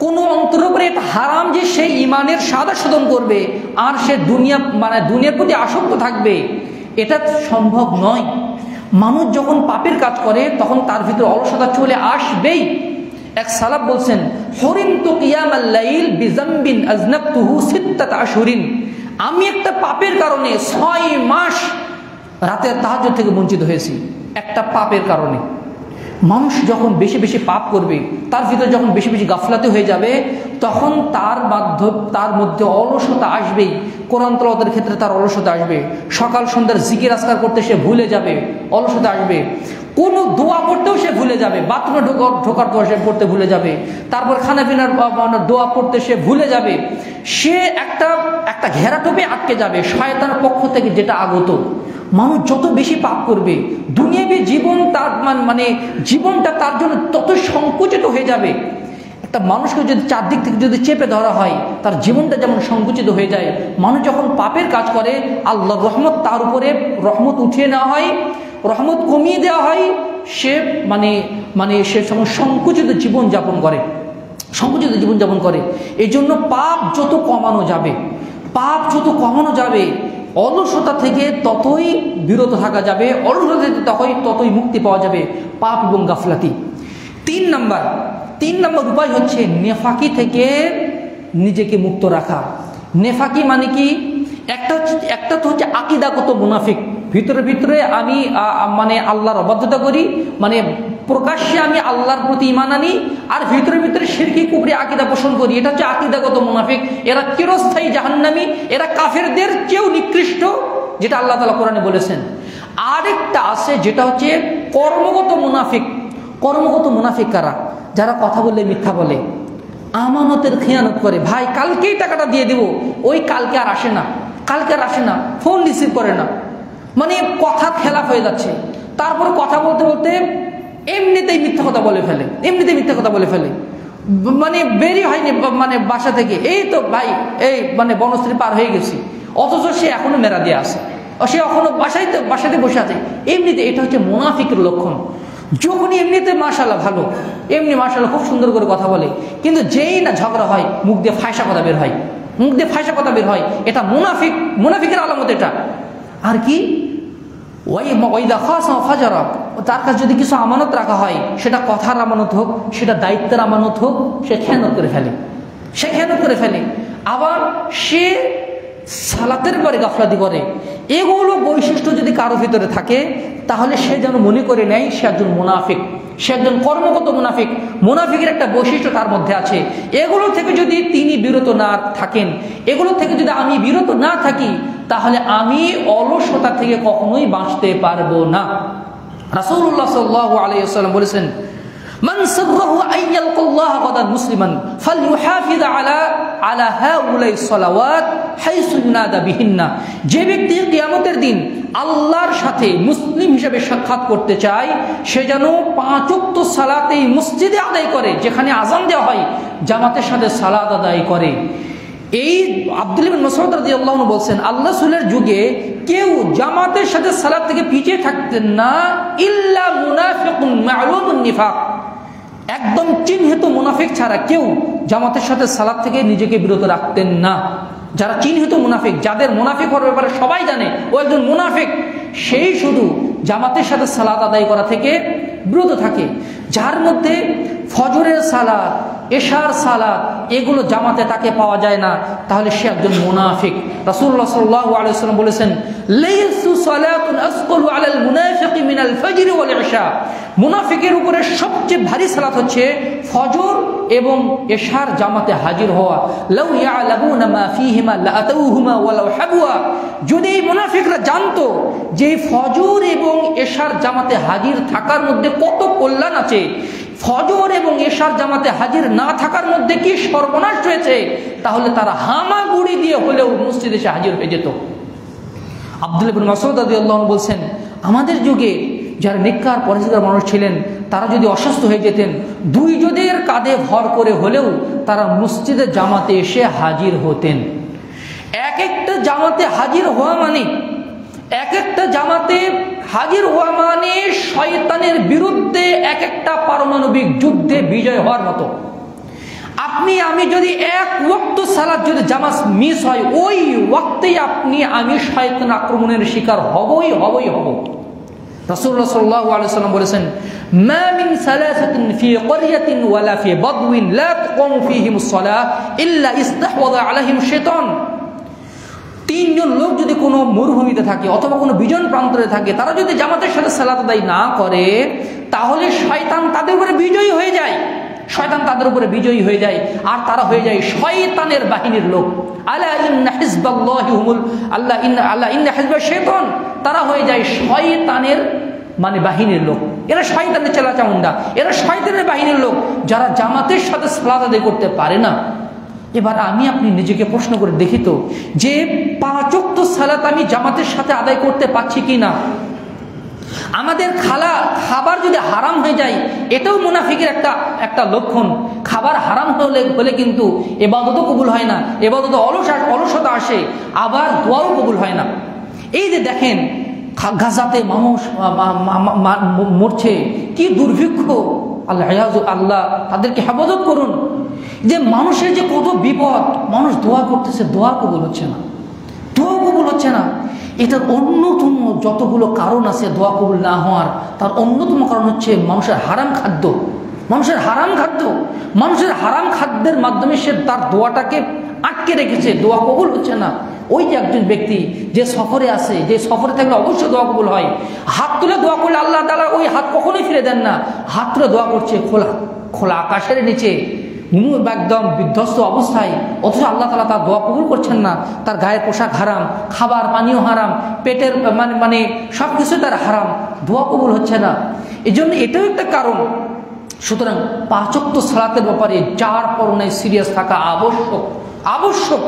কোন অন্তরের উপরে এটা হারাম যে সে ঈমানের স্বাদ আস্বাদন করবে আর সে দুনিয়ার প্রতি আসক্ত থাকবে, এটা সম্ভব নয়। মানুষ যখন পাপের কাজ করে তখন তার ভিতরে অলসতা চলে আসবেই। এক সালাফ বলছেন, হরিমতু কিয়ামাল লাইল বিযামবিন আযনাবতুহু সিত্তাতা আশহুরিন, আমি একটা পাপের কারণে 6 মাস রাতের তাহাজ্জুদ থেকে বঞ্চিত হয়েছি, একটা পাপের কারণে। মানুষ যখন বেশি বেশি পাপ করবে, তার ভিতরে যখন বেশি বেশি গাফলাতে হয়ে যাবে, তখন তার মধ্যে অলসতা আসবেই। কোরআন তেলাওয়াতের ক্ষেত্রে তার অলসতা আসবে, সকাল সন্ধ্যার জিকির আজকার করতে সে ভুলে যাবে, অলসতা আসবে। কোনো দোয়া পড়তেও সে ভুলে যাবে, বাথরুমে ঢোকার দোয়া সে পড়তে ভুলে যাবে, তারপর খানাপিনার দোয়া পড়তে সে ভুলে যাবে। সে একটা ঘেরাটোপে আটকে যাবে শয়তানের পক্ষ থেকে যেটা আগত। মানুষ যত বেশি পাপ করবে, দুনিয়াবী জীবন তার জীবনটা তার জন্য তত সংকুচিত হয়ে যাবে। একটা মানুষকে যদি চারদিক থেকে যদি চেপে ধরা হয়, তার জীবনটা যেমন সংকুচিত হয়ে যায়। মানুষ যখন পাপের কাজ করে, আল্লাহর রহমত তার উপরে রহমত উঠিয়ে নেওয়া হয়, রহমত কমিয়ে দেওয়া হয়, সে সে সংকুচিত জীবনযাপন করে। এই জন্য পাপ যত কমানো যাবে, অলসতা থেকে ততই বিরত থাকা যাবে, অলসতা থেকে ততই মুক্তি পাওয়া যাবে, পাপ এবং গাফলাতি। 3 নাম্বার, 3 নম্বর উপায় হচ্ছে নেফাকি থেকে নিজেকে মুক্ত রাখা। নেফাকি মানে কি? একটা তো হচ্ছে আকীদাগত মুনাফিক, ভিতরে ভিতরে আমি মানে আল্লাহর অবাধ্যতা করি, মানে প্রকাশ্যে আমি আল্লাহর প্রতি ঈমান আনি, আর ভিতরে ভিতরে শিরকি কুফরি আকীদা পোষণ করি। এটা হচ্ছে আকীদাগত মুনাফিক। এরা চিরস্থায়ী জাহান্নামী, এরা কাফেরদের চেয়েও নিকৃষ্ট, যেটা আল্লাহ তাআলা কোরআনে বলেছেন। আরেকটা আছে যেটা হচ্ছে কর্মগত মুনাফিক। কর্মগত মুনাফিক কারা? যারা কথা বললে মিথ্যা বলে, আমানতের খেয়ানত করে। ভাই কালকেই টাকাটা দিয়ে দিব, ওই কালকে আর আসে না, কালকে আর আসে না, ফোন রিসিভ করে না, মানে কথার খেলাফ হয়ে যাচ্ছে। তারপরে কথা বলতে বলতে এমনিতেই মিথ্যা কথা বলে ফেলে, এমনিতেই মিথ্যা কথা বলে ফেলে, মানে বেরি হয়নি মানে বাসা থেকে, এই তো ভাই এই মানে বনশ্রী পার হয়ে গেছি, অথচ সে এখনো মেরা দিয়ে আসে, সে এখনো বাসাতে বসে আছে এমনিতে। এটা হচ্ছে মুনাফিকের লক্ষণ। যখনই এমনিতে মাশাআল্লাহ ভালো, এমনি মাশাআল্লাহ খুব সুন্দর করে কথা বলে, কিন্তু যেই না ঝগড়া হয় মুখ দিয়ে ফায়সা কথা বের হয়, মুখ দিয়ে ফায়সা কথা বের হয়। এটা মুনাফিক, মুনাফিকের আলামত এটা। আর কি? তার কাছে যদি কিছু আমানত রাখা হয়, সেটা কথার আমানত হোক, সেটা দায়িত্বের আমানত হোক, সে খেয়ানত করে ফেলে, সে খেয়ানত করে ফেলে। আবার সে সালাতের পরে গাফলাতি করে। এগুলো বৈশিষ্ট্য যদি কারো ভিতরে থাকে, তাহলে সে যেন মনে করে নেয় সে একজন মুনাফিক, সে একজন কর্মগত মুনাফিক। মুনাফিকের একটা বৈশিষ্ট্য তার মধ্যে আছে। এগুলো থেকে যদি তিনি বিরত না থাকেন, এগুলো থেকে যদি আমি বিরত না থাকি, তাহলে আমি অলসতা থেকে কখনোই বাঁচতে পারবো না। রাসূলুল্লাহ সাল্লাল্লাহু আলাইহি ওয়াসাল্লাম বলেছেন, মান সাররাহু আইয়ালকাল্লাহ গাদান মুসলিমান ফালইউহাফিজ আলা হাউলাই সালাওয়াত হাইসু ইউনাদা বিহিন্না। যে ব্যক্তি কিয়ামতের দিন আল্লাহর সাথে মুসলিম হিসেবে সাক্ষাৎ করতে চায়, সে যেন 5 ওয়াক্ত সালাত এই মসজিদে আদায় করে, যেখানে আযান দেওয়া হয় জামাতের সাথে সালাত আদায় করে। এই আব্দুল্লাহ ইবনে মাসউদ রাদিয়াল্লাহু আনহু বলছেন, আল্লাহ রাসূলের যুগে কেউ জামাতের সাথে সালাত থেকে পিছিয়ে থাকতেন না, ইল্লা মুনাফিকুন মা'লুমুন নিফাক। একদম চিহ্নিত মুনাফিক ছাড়া কেউ জামাতের সাথে সালাত থেকে নিজেকে বিরত রাখতেন না। যারা চিহ্নিত মুনাফিক, যাদের মুনাফিক হওয়ার ব্যাপারে সবাই জানে ও একজন মুনাফিক, সেই শুধু জামাতের সাথে সালাত আদায় করা থেকে বিরত থাকে। যার মধ্যে ফজরের সালাত, এশার সালাত এগুলো জামাতে তাকে পাওয়া যায় না, তাহলে সে একজন মুনাফিক। রাসূলুল্লাহ সাল্লাল্লাহু আলাইহি ওয়াসাল্লাম বলেছেন, লাইসু সালাতুন আসকালু আলাল মুনাফিকি মিনাল ফজর ওয়াল ইশা। মুনাফিকের উপরে সবচেয়ে ভারী সালাত হচ্ছে ফজর এবং এশার জামাতে হাজির হওয়া। লাউ ইয়ালামুনা মা ফীহিমা লাআতাউহুমা ওয়ালাউ হাবওয়া। যদি এই মুনাফিকরা জানতো যে ফজর এবং এশার জামাতে হাজির থাকার মধ্যে কত কল্যাণ আছে, ফজর এবং এশার জামাতে হাজির না থাকার মধ্যে কি সর্বনাশ রয়েছে, তাহলে তারা হামাগুড়ি দিয়ে হলেও মসজিদে এসে হাজির হয়ে যেত। আব্দুল্লাহ ইবনে মাসউদ রাদিয়াল্লাহু আনহু বলছেন, আমাদের যুগে যারা নেককার পরেজগার মানুষ ছিলেন, তারা যদি অসুস্থ হয়ে যেতেন, 2 জনের কাঁধে ভর করে হলেও তারা মসজিদে জামাতে এসে হাজির হতেন। এক একটা জামাতে হাজির হওয়া মানে, এক একটা জামাতে হাজির হওয়া মানে শয়তানের বিরুদ্ধে এক একটা পারমাণবিক যুদ্ধে বিজয় হওয়ার মতো। আপনি আমি যদি 1 ওয়াক্ত সালাত যদি জামাত মিস হয়, ওই ওয়াক্তেই আপনি আমি শয়তান আক্রমণের শিকার হবই হব। রাসূলুল্লাহ সাল্লাল্লাহু আলাইহি ওয়াসাল্লাম বলেছেন, মা মিন সালাসাতিন ফি ক্বরিয়াতিন ওয়ালা ফি বাদউইন লা তাকুমু ফীহিমুস সালাহ ইল্লা ইস্তাহওয়াযা আলাইহিম শাইতান। 3 জন লোক যদি কোনো মরুভূমিতে থাকে অথবা কোনো বিজন প্রান্তরে থাকে, তারা যদি জামাতের সাথে সালাত আদায় না করে, তাহলে শয়তান তাদের উপরে বিজয়ী হয়ে যায়, শয়তান তাদের উপরে বিজয়ী হয়ে যায়, আর তারা হয়ে যায় শয়তানের বাহিনীর লোক। আলা ইন্না হিজবাল্লাহি হুমুল আল্লাহ ইন্না হিজবাশ শাইতান। তারা হয়ে যায় শয়তানের মানে বাহিনীর লোক। এরা শয়তানের চেলাচামুন্ডা, এরা শয়তানের বাহিনীর লোক, যারা জামাতের সাথে সালাত আদায় করতে পারে না। এবার আমি আপনি নিজেকে প্রশ্ন করে দেখি তো, যে 5 ওয়াক্ত সালাত আমি জামাতের সাথে আদায় করতে পারছি কি না। আমাদের খাবার যদি হারাম হয়ে যায়, এটাও মুনাফিকের একটা লক্ষণ। খাবার হারাম হলে কিন্তু ইবাদতও কবুল হয় না, ইবাদতে অলসতা আসে, আবার দোয়াও কবুল হয় না। এই যে দেখেন গাজাতে মানুষ মরছে, কি দুর্ভিক্ষ, আল্লাহ তাদেরকে হেফাজত করুন। যে মানুষের যে কত বিপদ, মানুষ দোয়া করতেছে, দোয়া কবুল হচ্ছে না, দোয়া কবুল হচ্ছে না। এটার অন্যতম যতগুলো কারণ আছে দোয়া কবুল না হওয়ার, তার অন্যতম কারণ হচ্ছে মানুষের হারাম খাদ্য, মানুষের হারাম খাদ্য, মানুষের হারাম খাদ্যের মাধ্যমে সে তার দোয়াটাকে আটকে রেখেছে, দোয়া কবুল হচ্ছে না। ওই যে একজন ব্যক্তি যে সফরে আসে, যে সফরে থাকলে অবশ্যই দোয়া কবুল হয়, হাত তুলে দোয়া করলে আল্লাহ তাআলা ওই হাত কখনোই ফিরে দেন না। হাত তুলে দোয়া করছে খোলা খোলা আকাশের নিচে, একদম বিধ্বস্ত অবস্থায়, অথচ আল্লাহ তাআলা তার দোয়া কবুল করছেন না। তার গায়ের পোশাক হারাম, খাবার পানীয় হারাম, পেটের মানে সব কিছু তার হারাম, দোয়া কবুল হচ্ছে না। এই জন্য এটাও একটা কারণ। সুতরাং 5 ওয়াক্ত সালাতের ব্যাপারে যার পরনায় সিরিয়াস থাকা আবশ্যক, আবশ্যক।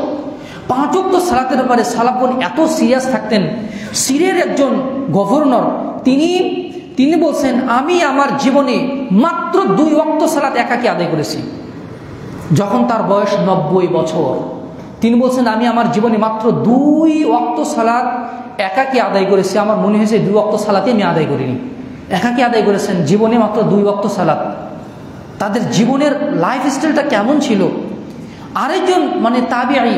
5 ওয়াক্ত সালাতের ব্যাপারে সালাফগণ এত সিরিয়াস থাকতেন। সিরিয়ার একজন গভর্নর তিনি বলছেন, আমি আমার জীবনে মাত্র 2 ওয়াক্ত সালাত একাকী আদায় করেছি। যখন তার বয়স 90 বছর, তিনি বলছেন আমি আমার জীবনে মাত্র 2 ওয়াক্ত সালাত একাকী আদায় করেছি। আমার মনে হয়েছে 2 ওয়াক্ত সালাতই আমি আদায় করিনি। একাকী আদায় করেছেন জীবনে মাত্র 2 ওয়াক্ত সালাত। তাদের জীবনের লাইফস্টাইলটা কেমন ছিল। আরেকজন মানে তাবিঈ,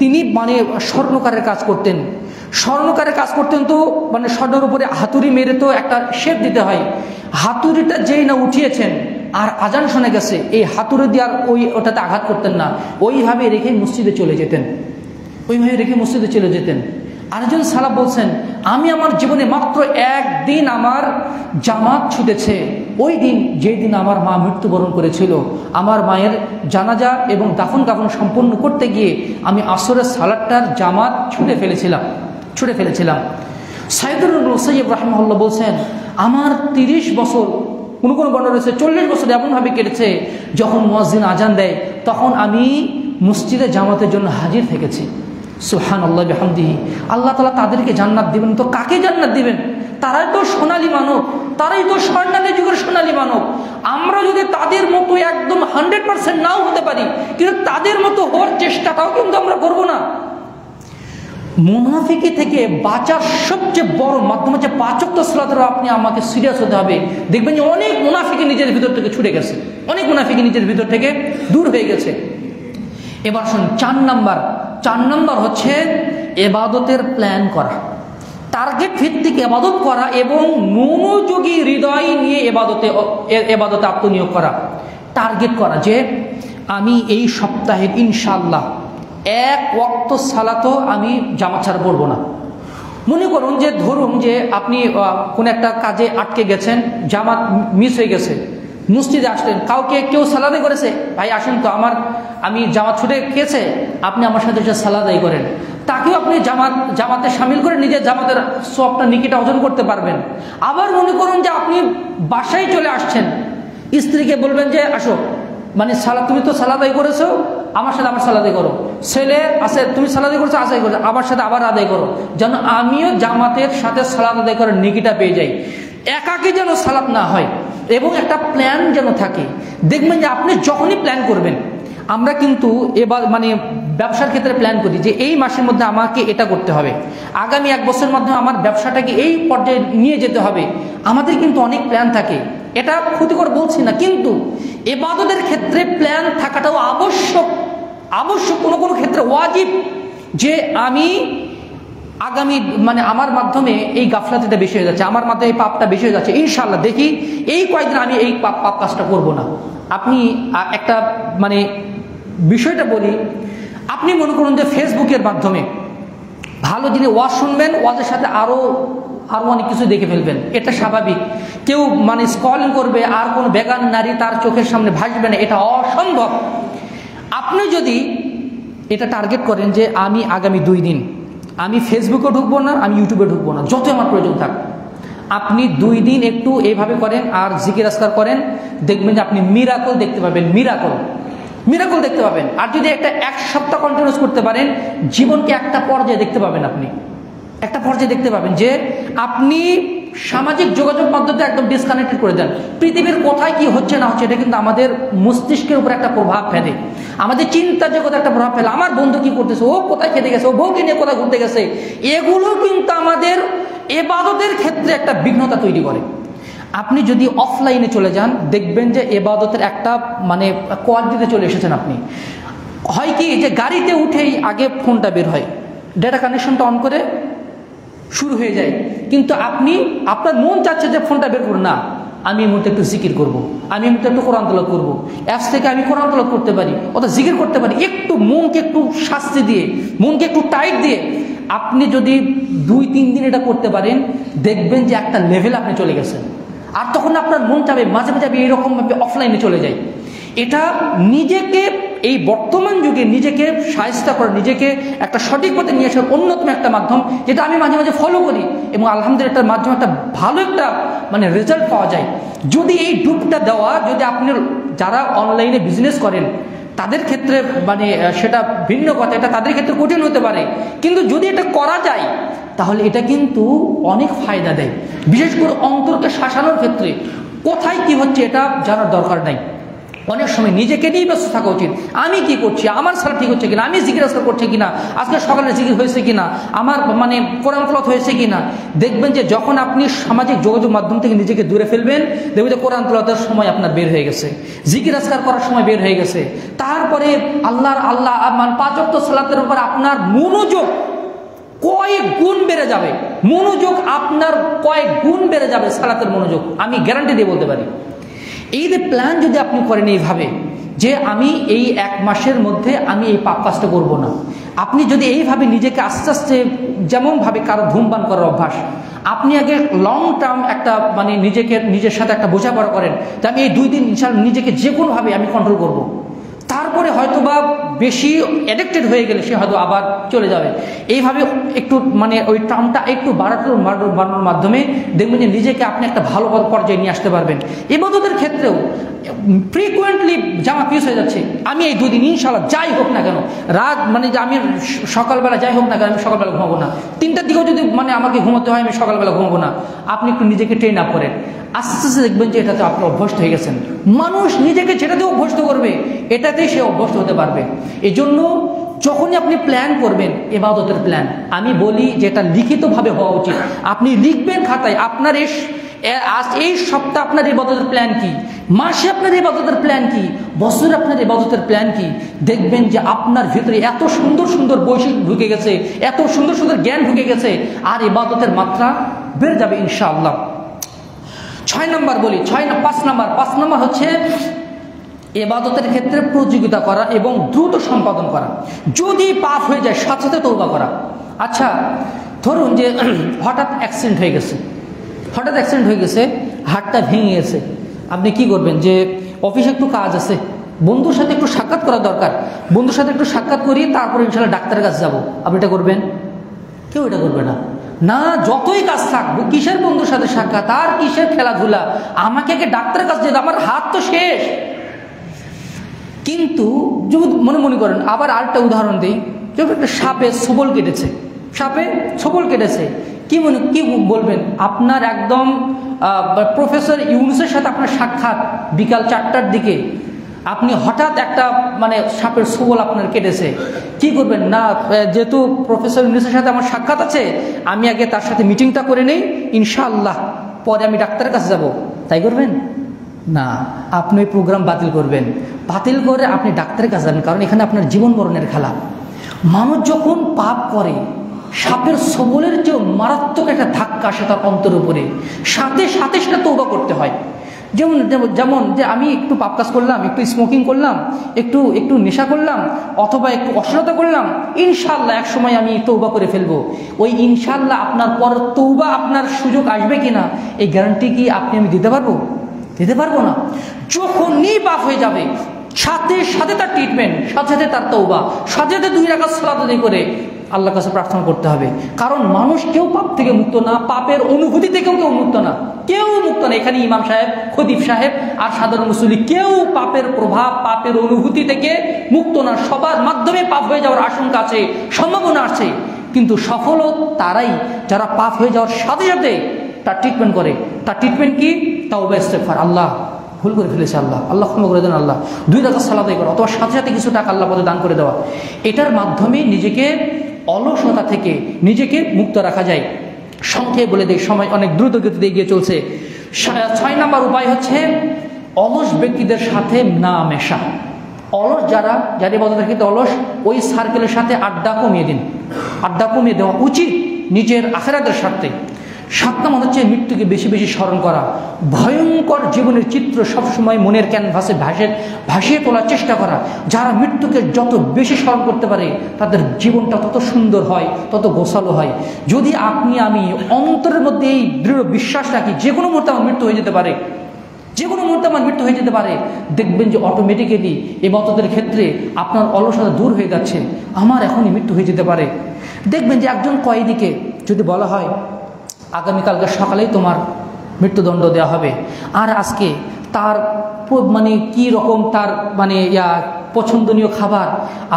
তিনি মানে স্বর্ণকারের কাজ করতেন। স্বর্ণকারের কাজ করতেন তো মানে স্বর্ণের উপরে হাতুড়ি মেরে তো একটা শেপ দিতে হয়। হাতুড়িটা যেই না উঠিয়েছেন আর আজান শোনা গেছে, এই হাতুড়ি দিয়ে আর ওটাতে আঘাত করতেন না, ওইভাবে রেখে মসজিদে চলে যেতেন, ওইভাবে রেখে মসজিদে চলে যেতেন। আরেকজন সালাফ বলছেন, আমি আমার জীবনে মাত্র একদিন আমার জামাত ছুটেছে, ওই দিন যেই দিন আমার মা মৃত্যুবরণ করেছিল। আমার মায়ের জানাজা এবং দাফন কাফন সম্পন্ন করতে গিয়ে আমি আসরের সালাতটার জামাত ছুটে ফেলেছিলাম। সাইদুল মুসাইয়্যিব রাহিমাহুল্লাহ বলছেন, আমার 30 বছর, কোনো বর্ণনা রয়েছে 40 বছর এমনভাবে কেটেছে, যখন মুয়াজ্জিন আজান দেয় তখন আমি মসজিদে জামাতের জন্য হাজির থেকেছি। সুবহানাল্লাহ বিহামদিহি। আল্লাহ তাআলা তাদেরকে জান্নাত দিবেন তো কাকে জান্নাত দিবেন? তারাই তো সোনালী মানব, তারাই তো স্বর্ণালী যুগের সোনালী মানব। আমরা যদি তাদের মতো একদম 100% নাও হতে পারি, কিন্তু তাদের মতো হওয়ার চেষ্টাটাও কিন্তু আমরা করব না। মুনাফিকি থেকে বাঁচার সবচেয়ে বড় মাধ্যম হচ্ছে 5 ওয়াক্ত সালাতের আপনি আমাকে সিরিয়াস হতে হবে। দেখবেন যে অনেক মুনাফিকি নিজের ভিতর থেকে ছুটে গেছে, অনেক মুনাফিকি নিজের ভিতর থেকে দূর হয়ে গেছে। এবার শুন, 4 নম্বর হচ্ছে ইবাদতের প্ল্যান করা, টার্গেট ভিত্তিক ইবাদত করা এবং মনোযোগী হৃদয় নিয়ে ইবাদতে আত্মনিয়োগ করা। টার্গেট করা যে আমি এই সপ্তাহে ইনশাআল্লাহ 1 ওয়াক্ত সালাতও আমি জামাত ছাড়া পড়বো না। মনে করুন যে ধরুন যে আপনি কোন একটা কাজে আটকে গেছেন, জামাত মিস হয়ে গেছে, মসজিদে আসলেন, কেউ সালাদাই করেছে, ভাই আসেন তো আমি জামাত ছুটে গেছে, আপনি আমার সাথে সালাদাই করেন। তাকেও আপনি জামাতে সামিল করে নিজের জামাতের সবটা নিকিটা অর্জন করতে পারবেন। আবার মনে করুন যে আপনি বাসায় চলে আসছেন, স্ত্রীকে বলবেন যে আসো, মানে তুমি তো সালাদাই করেছো, আমার সাথে আবার সালাদাই করো। ছেলে আছে, তুমি সালাদাই করেছো, আশাই করছো, আমার সাথে আবার আদায় করো, যেন আমিও জামাতের সাথে সালাদ আদায় করার নিকিটা পেয়ে যাই। একাকী যেন সালাত না হয় এবং একটা প্ল্যান যেন থাকে। দেখবেন যে আপনি যখনই প্ল্যান করবেন, আমরা কিন্তু এবার মানে ব্যবসার ক্ষেত্রে প্ল্যান করি যে এই মাসের মধ্যে আমাকে এটা করতে হবে, আগামী 1 বছরের মাধ্যমে আমার ব্যবসাটাকে এই পর্যায়ে নিয়ে যেতে হবে। আমাদের কিন্তু অনেক প্ল্যান থাকে, এটা ক্ষতিকর বলছি না, কিন্তু ইবাদতের ক্ষেত্রে প্ল্যান থাকাটাও আবশ্যক। কোনো ক্ষেত্রে ওয়াজিব যে আমি আগামী মানে আমার মাধ্যমে এই গাফলাতিটা বেশি হয়ে যাচ্ছে, আমার মাধ্যমে এই পাপটা বেশি হয়ে যাচ্ছে, ইনশাআল্লাহ দেখি এই কয়েকদিন আমি এই পাপ কাজটা করবো না। আপনি একটা মানে বিষয়টা বলি, আপনি মনে করুন যে ফেসবুকের মাধ্যমে ভালো জিনিস ওয়াজ শুনবেন, ওয়াজের সাথে আরও অনেক কিছু দেখে ফেলবেন, এটা স্বাভাবিক। কেউ মানে স্ক্রলিং করবে আর কোনো বেগান নারী তার চোখের সামনে ভাসবে না, এটা অসম্ভব। আপনি যদি এটা টার্গেট করেন যে আমি আগামী 2 দিন আমি ফেসবুকে ঢুকবো না, আমি ইউটিউবে ঢুকবো না, যত আমার প্রয়োজন থাক, আপনি 2 দিন একটু এইভাবে করেন আর জিকির আজকার করেন, দেখবেন যে আপনি মিরাকল দেখতে পাবেন, মিরাকল দেখতে পাবেন। আর যদি একটা 1 সপ্তাহ কন্টিনিউস করতে পারেন, জীবনকে একটা পর্যায়ে দেখতে পাবেন, আপনি একটা পর্যায়ে দেখতে পাবেন যে আপনি সামাজিক যোগাযোগ পদ্ধতি একদম ডিসকানেক্টেড করে দেন। পৃথিবীর কোথায় কি হচ্ছে না হচ্ছে এটা কিন্তু আমাদের মস্তিষ্কের উপর একটা প্রভাব ফেলে, আমাদের চিন্তা জগতে একটা প্রভাব ফেলে। আমার বন্ধু কি করতেছে, ও কোথায় খেতে গেছে, ও বউকে নিয়ে কোথায় ঘুরতে গেছে, এগুলো কিন্তু আমাদের ইবাদতের ক্ষেত্রে একটা বিঘ্নতা তৈরি করে। আপনি যদি অফলাইনে চলে যান, দেখবেন যে ইবাদতের একটা মানে কোয়ালিটিতে চলে এসেছেন। আপনি হয় কি যে গাড়িতে উঠেই আগে ফোনটা বের হয়, ডেটা কানেকশনটা অন করে শুরু হয়ে যায়, কিন্তু আপনার মন চাচ্ছে যে ফোনটা বের করুন না, আমি এই মুহূর্তে একটু জিকির করব, আমি এই মুহূর্তে একটু কোরআন তেলাওয়াত করব, অ্যাপস থেকে আমি কোরআন তেলাওয়াত করতে পারি অথবা জিকির করতে পারি, একটু মনকে একটু শাস্তি দিয়ে, মনকে একটু টাইট দিয়ে আপনি যদি 2-3 দিন এটা করতে পারেন, দেখবেন যে একটা লেভেল আপনি চলে গেছেন। আর তখন আপনার মন চাবে মাঝে মাঝে আমি এইরকমভাবে অফলাইনে চলে যাই। এটা নিজেকে এই বর্তমান যুগে নিজেকে শায়েস্তা করা, নিজেকে একটা সঠিক পথে নিয়ে আসার অন্যতম একটা মাধ্যম, যেটা আমি মাঝে মাঝে ফলো করি এবং আলহামদুলিল্লাহ এটার মাধ্যমে একটা ভালো একটা রেজাল্ট পাওয়া যায়। যদি এই ডুবটা দেওয়া, যদি আপনি যারা অনলাইনে বিজনেস করেন তাদের ক্ষেত্রে সেটা ভিন্ন কথা, এটা তাদের ক্ষেত্রে কঠিন হতে পারে, কিন্তু যদি এটা করা যায় তাহলে এটা কিন্তু অনেক ফায়দা দেয়। বিশেষ করে অন্তরকে শাসানোর ক্ষেত্রে কোথায় কি হচ্ছে এটা জানার দরকার নাই। অনেক সময় নিজেকে নিয়েই ব্যস্ত থাকা উচিত। আমি কি করছি, আমার সালা ঠিক হচ্ছে কিনা, আমি জিকির আজকার করছি কিনা, আজকে সকালে জিকির হয়েছে কিনা, আমার কোরআন তেলাওয়াত হয়েছে কিনা। দেখবেন যে যখন আপনি সামাজিক যোগাযোগ মাধ্যম থেকে নিজেকে দূরে ফেলবেন, দেখবেন যে কোরআন তেলাওয়াতের সময় আপনার বের হয়ে গেছে, জিকির আজকার করার সময় বের হয়ে গেছে। তারপরে আল্লাহ 5 ওয়াক্ত সালাতের উপর আপনার মনোযোগ কয়েক গুণ বেড়ে যাবে, মনোযোগ আপনার কয়েক গুণ বেড়ে যাবে, সালাতের মনোযোগ আমি গ্যারান্টি দিয়ে বলতে পারি। এই যে প্ল্যান যদি আপনি করেন এইভাবে যে আমি এই 1 মাসের মধ্যে আমি এই পাপ কাজটা করবো না, আপনি যদি এইভাবে নিজেকে আস্তে আস্তে, যেমনভাবে কারো ধূমপান করার অভ্যাস, আপনি আগে লং টার্ম একটা নিজের সাথে একটা বোঝাপড়া করেন যে আমি এই 2 দিন নিজেকে যে কোনোভাবে আমি কন্ট্রোল করব। তারপরে হয়তো বা বেশি অ্যাডিক্টেড হয়ে গেলে সে হয়তো আবার চলে যাবে। এইভাবে একটু ওই টার্মটা একটু বাড়ানোর মাধ্যমে দেখবেন যে নিজেকে আপনি একটা ভালো পর্যায়ে নিয়ে আসতে পারবেন। ইবাদতের ক্ষেত্রেও ফ্রিকুয়েন্টলি জামা পিস হয়ে যাচ্ছে, আমি এই 2 দিন ইনশাআল্লাহ যাই হোক না কেন, রাত যে আমি সকালবেলা যাই হোক না কেন আমি সকালবেলা ঘুমাবো না, 3টার দিকেও যদি আমাকে ঘুমাতে হয় আমি সকালবেলা ঘুমাবো না। আপনি একটু নিজেকে ট্রেন আপ করেন, আস্তে আস্তে দেখবেন যে এটাতে আপনি অভ্যস্ত হয়ে গেছেন। মানুষ নিজেকে যেটাতে অভ্যস্ত করবে এটাতেই সে অভ্যস্ত হতে পারবে। এই জন্য যখনই আপনি প্ল্যান করবেন ইবাদতের প্ল্যান, আমি বলি যে এটা লিখিতভাবে হওয়া উচিত। আপনি লিখবেন খাতায় আপনার এই সপ্তাহ আপনার ইবাদতের প্ল্যান কি, মাসে আপনার ইবাদতের প্ল্যান কি, বছরে আপনার ইবাদতের প্ল্যান কি। দেখবেন যে আপনার ভিতরে এত সুন্দর সুন্দর বৈশিষ্ট্য ঢুকে গেছে, এত সুন্দর সুন্দর জ্ঞান ঢুকে গেছে, আর ইবাদতের মাত্রা বেড়ে যাবে ইনশাআল্লাহ। 6 নম্বর বলি, 5 নম্বর হচ্ছে ইবাদতের ক্ষেত্রে প্রতিযোগিতা করা এবং দ্রুত সম্পাদন করা। যদি পাপ হয়ে যায় সাথে সাথে তওবা করা। আচ্ছা ধরুন যে হঠাৎ অ্যাক্সিডেন্ট হয়ে গেছে, হাতটা ভেঙে গেছে, আপনি কি করবেন যে অফিসে একটু কাজ আছে, বন্ধুর সাথে একটু সাক্ষাৎ করা দরকার, বন্ধুর সাথে একটু সাক্ষাৎ করি তারপরে ইনশাআল্লাহ ডাক্তারের কাছে যাবো, আপনি এটা করবেন? কেউ এটা করবে না। না, যতই কাজ থাকবো, কিসের বন্ধুর সাথে সাক্ষাৎ আর কিসের খেলাধুলা, আমাকে আগে ডাক্তারের কাছে যেতে, আমার হাত তো শেষ। কিন্তু যদি মনে করেন, আবার আরেকটা উদাহরণ দিই, যখন একটা সাপে ছোবল কেটেছে, কি বলবেন? আপনার একদম প্রফেসর ইউনুসের সাথে আপনার সাক্ষাৎ বিকাল 4টার দিকে, আপনি হঠাৎ একটা সাপের ছোবল আপনার কেটেছে, কি করবেন? না, যেহেতু প্রফেসর ইউনুসের সাথে আমার সাক্ষাৎ আছে, আমি আগে তার সাথে মিটিংটা করে নেই, ইনশাআল্লাহ পরে আমি ডাক্তারের কাছে যাব, তাই করবেন? না, আপনি ওই প্রোগ্রাম বাতিল করবেন, বাতিল করে আপনি ডাক্তারের কাছে যাবেন, কারণ এখানে আপনার জীবন মরণের খেলা। মানুষ যখন পাপ করে, সাপের ছোবলের চেয়েও মারাত্মক একটা ধাক্কা আসে তার অন্তর উপরে, সাথে সাথে সেটা তওবা করতে হয়। যেমন যে আমি একটু পাপ কাজ করলাম, একটু স্মোকিং করলাম, একটু নেশা করলাম, অথবা একটু অশ্লীলতা করলাম, ইনশাআল্লাহ এক সময় আমি তওবা করে ফেলবো। ওই ইনশাআল্লাহ আপনার পর তওবা আপনার সুযোগ আসবে কিনা এই গ্যারান্টি কি আমি দিতে পারবো? দিতে পারবো না। যখনই পাপ হয়ে যাবে সাথে সাথে তার ট্রিটমেন্ট, সাথে সাথে তার তওবা, সাথে সাথে 2 রাকাত সালাত আদায় করে আল্লাহর কাছে প্রার্থনা করতে হবে। কারণ মানুষ কেউ পাপ থেকে মুক্ত না, পাপের অনুভূতি থেকেও কেউ মুক্ত না, এখানে ইমাম সাহেব, খতিব সাহেব আর সাধারণ মুসল্লি কেউ পাপের প্রভাব, পাপের অনুভূতি থেকে মুক্ত না। সবার মাধ্যমে পাপ হয়ে যাওয়ার আশঙ্কা আছে, সম্ভাবনা আছে, কিন্তু সফল তারাই যারা পাপ হয়ে যাওয়ার সাথে সাথে তার ট্রিটমেন্ট করে। তার ট্রিটমেন্ট কি? তাওবা ইস্তেগফার, আল্লাহ ভুল করে ফেলেছে, আল্লাহ ক্ষমা করে দেন, আল্লাহ 2 রাকাত সালাত আদায় করা, অথবা সাথে সাথে কিছু টাকা আল্লাহ পথে দান করে দেওয়া। এটার মাধ্যমে নিজেকে অলসতা থেকে নিজেকে মুক্ত রাখা যায়। সংক্ষেপে বলে দেয়, সময় অনেক দ্রুত গতিতে এগিয়ে চলছে। 6 নম্বর উপায় হচ্ছে অলস ব্যক্তিদের সাথে না মেশা। অলস যারা ইবাদতের ক্ষেত্রে অলস, ওই সার্কেলের সাথে আড্ডা কমিয়ে দিন, আড্ডা কমিয়ে দেওয়া উচিত নিজের আখিরাতের স্বার্থে। 7 নম্বর হচ্ছে মৃত্যুকে বেশি বেশি স্মরণ করা। ভয়ঙ্কর জীবনের চিত্র সবসময় মনের ক্যানভাসে ভাসিয়ে তোলার চেষ্টা করা। যারা মৃত্যুকে যত বেশি স্মরণ করতে পারে তাদের জীবনটা তত সুন্দর হয়, তত গোছালো হয়। যদি আপনি আমি অন্তরের মধ্যে এই দৃঢ় বিশ্বাস রাখি যে কোনো মুহূর্তে আমার মৃত্যু হয়ে যেতে পারে, যে কোনো মুহূর্তে আমার মৃত্যু হয়ে যেতে পারে, দেখবেন যে অটোমেটিক্যালি ইবাদতের ক্ষেত্রে আপনার অলসতা দূর হয়ে যাচ্ছে। আমার এখনই মৃত্যু হয়ে যেতে পারে। দেখবেন যে একজন কয়েদিকে যদি বলা হয় আগামীকালকে সকালেই তোমার মৃত্যুদণ্ড দেওয়া হবে, আর আজকে তার মানে কি রকম তার মানে পছন্দনীয় খাবার,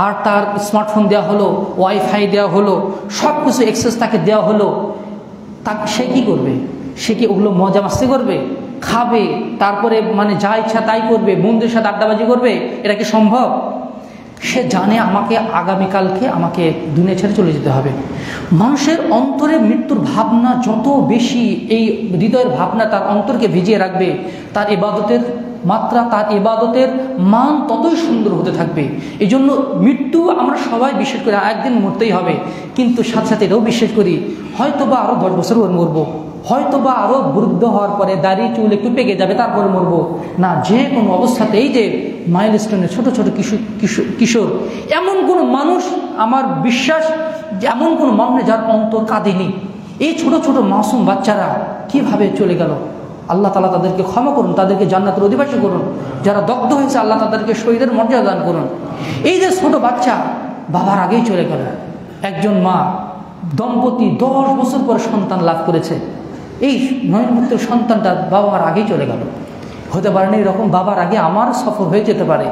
আর তার স্মার্টফোন দেওয়া হলো, ওয়াইফাই দেওয়া হলো, সব কিছু এক্সেস তাকে দেওয়া হলো, সে কি করবে? সে কি ওগুলো মজা মাস্তি করবে, খাবে, তারপরে মানে যা ইচ্ছা তাই করবে, বন্ধুদের সাথে আড্ডাবাজি করবে? এটা কি সম্ভব? সে জানে আমাকে আগামীকালকে আমাকে দুনিয়া ছেড়ে চলে যেতে হবে। মানুষের অন্তরে মৃত্যুর ভাবনা যত বেশি, এই হৃদয়ের ভাবনা তার অন্তরকে ভিজিয়ে রাখবে, তার ইবাদতের মাত্রা, তার ইবাদতের মান ততই সুন্দর হতে থাকবে। এই জন্য মৃত্যু আমরা সবাই বিশ্বাস করি একদিন মরতেই হবে, কিন্তু সাথে সাথে এটাও বিশ্বাস করি হয়তো বা আরও 10 বছর ওর মরবো, হয়তো বা আরও বৃদ্ধ হওয়ার পরে দাড়ি চুল একটু পেকে যাবে তারপরে মরবো না। যে কোনো অবস্থাতেই যে মাইলস্টোনে ছোট ছোট কিশোর এমন কোনো মানুষ, আমার বিশ্বাস এমন কোনো মানুষ যার অন্তর কাঁদেনি। এই ছোট ছোট মাসুম বাচ্চারা কিভাবে চলে গেল, আল্লাহ তাআলা তাদেরকে ক্ষমা করুন, তাদেরকে জান্নাতের অধিবাসী করুন। যারা দগ্ধ হয়েছে আল্লাহ তাদেরকে শহীদের মর্যাদা দান করুন। এই যে ছোট বাচ্চা বাবার আগেই চলে গেল। একজন মা দম্পতি 10 বছর পর সন্তান লাভ করেছে, এই নয়নপুত্র সন্তানটা বাবার আগেই চলে গেল। হতে পারে না এরকম বাবার আগে আমার সফর হয়ে যেতে পারে।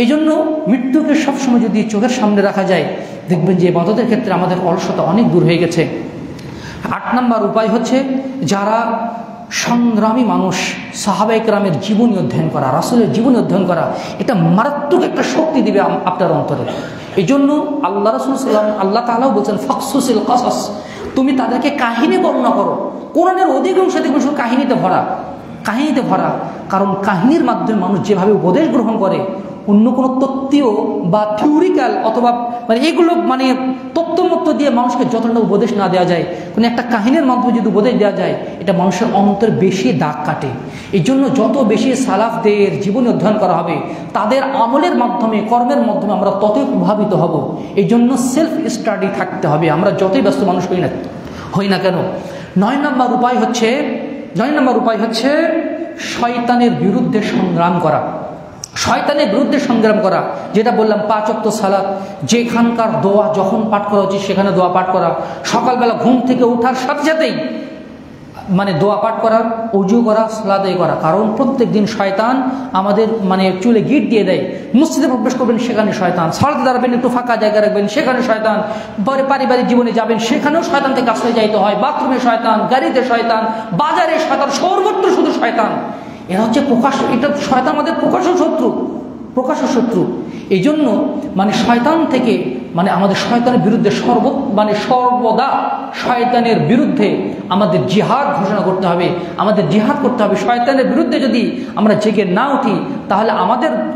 এই জন্য মৃত্যুকে সবসময় যদি চোখের সামনে রাখা যায়, দেখবেন যে ইবাদতের ক্ষেত্রে আমাদের অলসতা অনেক দূর হয়ে গেছে। 8 নম্বর উপায় হচ্ছে যারা সংগ্রামী মানুষ, সাহাবায়ে কেরামের জীবনী অধ্যয়ন করা, রাসূলের জীবনী অধ্যয়ন করা, এটা মারাত্মক একটা শক্তি দিবে আপনার অন্তরে। এই জন্য আল্লাহ রাসূল আল্লাহ তাআলাও বলছেন ফাকসুসিল কাসাস, তুমি তাদেরকে কাহিনী বর্ণনা করো। কোরআনের অধিকাংশ কাহিনীতে ভরা, কারণ কাহিনীর মাধ্যমে মানুষ যেভাবে উপদেশ গ্রহণ করে, অন্য কোনো তত্ত্বীয় বা থিওরিক্যাল অথবা মানে এগুলো মানে তত্ত্বমত্ত্ব দিয়ে মানুষকে যতটা উপদেশ না দেওয়া যায়, কোনো একটা কাহিনীর মাধ্যমে যদি উপদেশ দেওয়া যায়, এটা মানুষের অন্তর বেশি দাগ কাটে। এই জন্য যত বেশি সালাফদের জীবনী অধ্যয়ন করা হবে, তাদের আমলের মাধ্যমে, কর্মের মাধ্যমে আমরা ততই প্রভাবিত হব। এই জন্য সেলফ স্টাডি থাকতে হবে, আমরা যতই ব্যস্ত মানুষ হই না কেন। 9 নম্বর উপায় হচ্ছে শয়তানের বিরুদ্ধে সংগ্রাম করা। শয়তানের বিরুদ্ধে সংগ্রাম করা, যেটা বললাম 5 ওয়াক্ত সালাত, যেখানকার দোয়া যখন পাঠ করা উচিত সেখানে দোয়া পাঠ করা, সকালবেলা ঘুম থেকে ওঠার সাথে সাথেই মানে দোয়া পাঠ করা, ওযু করা, সালাত আদায় করা। কারণ প্রত্যেক দিন শয়তান আমাদের মানে চুলে গিট দিয়ে দেয়। মসজিদে প্রবেশ করবেন সেখানে শয়তান, সালাতে দাঁড়াবেন একটু ফাঁকা জায়গা রাখবেন সেখানে শয়তান, পারিবারিক জীবনে যাবেন সেখানেও শয়তান থেকে আশ্রয় যাইতে হয়, বাথরুমে শয়তান, গাড়িতে শয়তান, বাজারে শয়তান, সর্বত্র শুধু শয়তান। এরা হচ্ছে এটা শয়তান আমাদের প্রকাশ্য শত্রু। এই জন্য মানে শয়তান থেকে মানে আমাদের শয়তানের বিরুদ্ধে সর্বদা শয়তানের বিরুদ্ধে আমাদের জিহাদ ঘোষণা করতে হবে, আমাদের জিহাদ করতে হবে। শয়তানের বিরুদ্ধে যদি আমরা জেগে না উঠি, তাহলে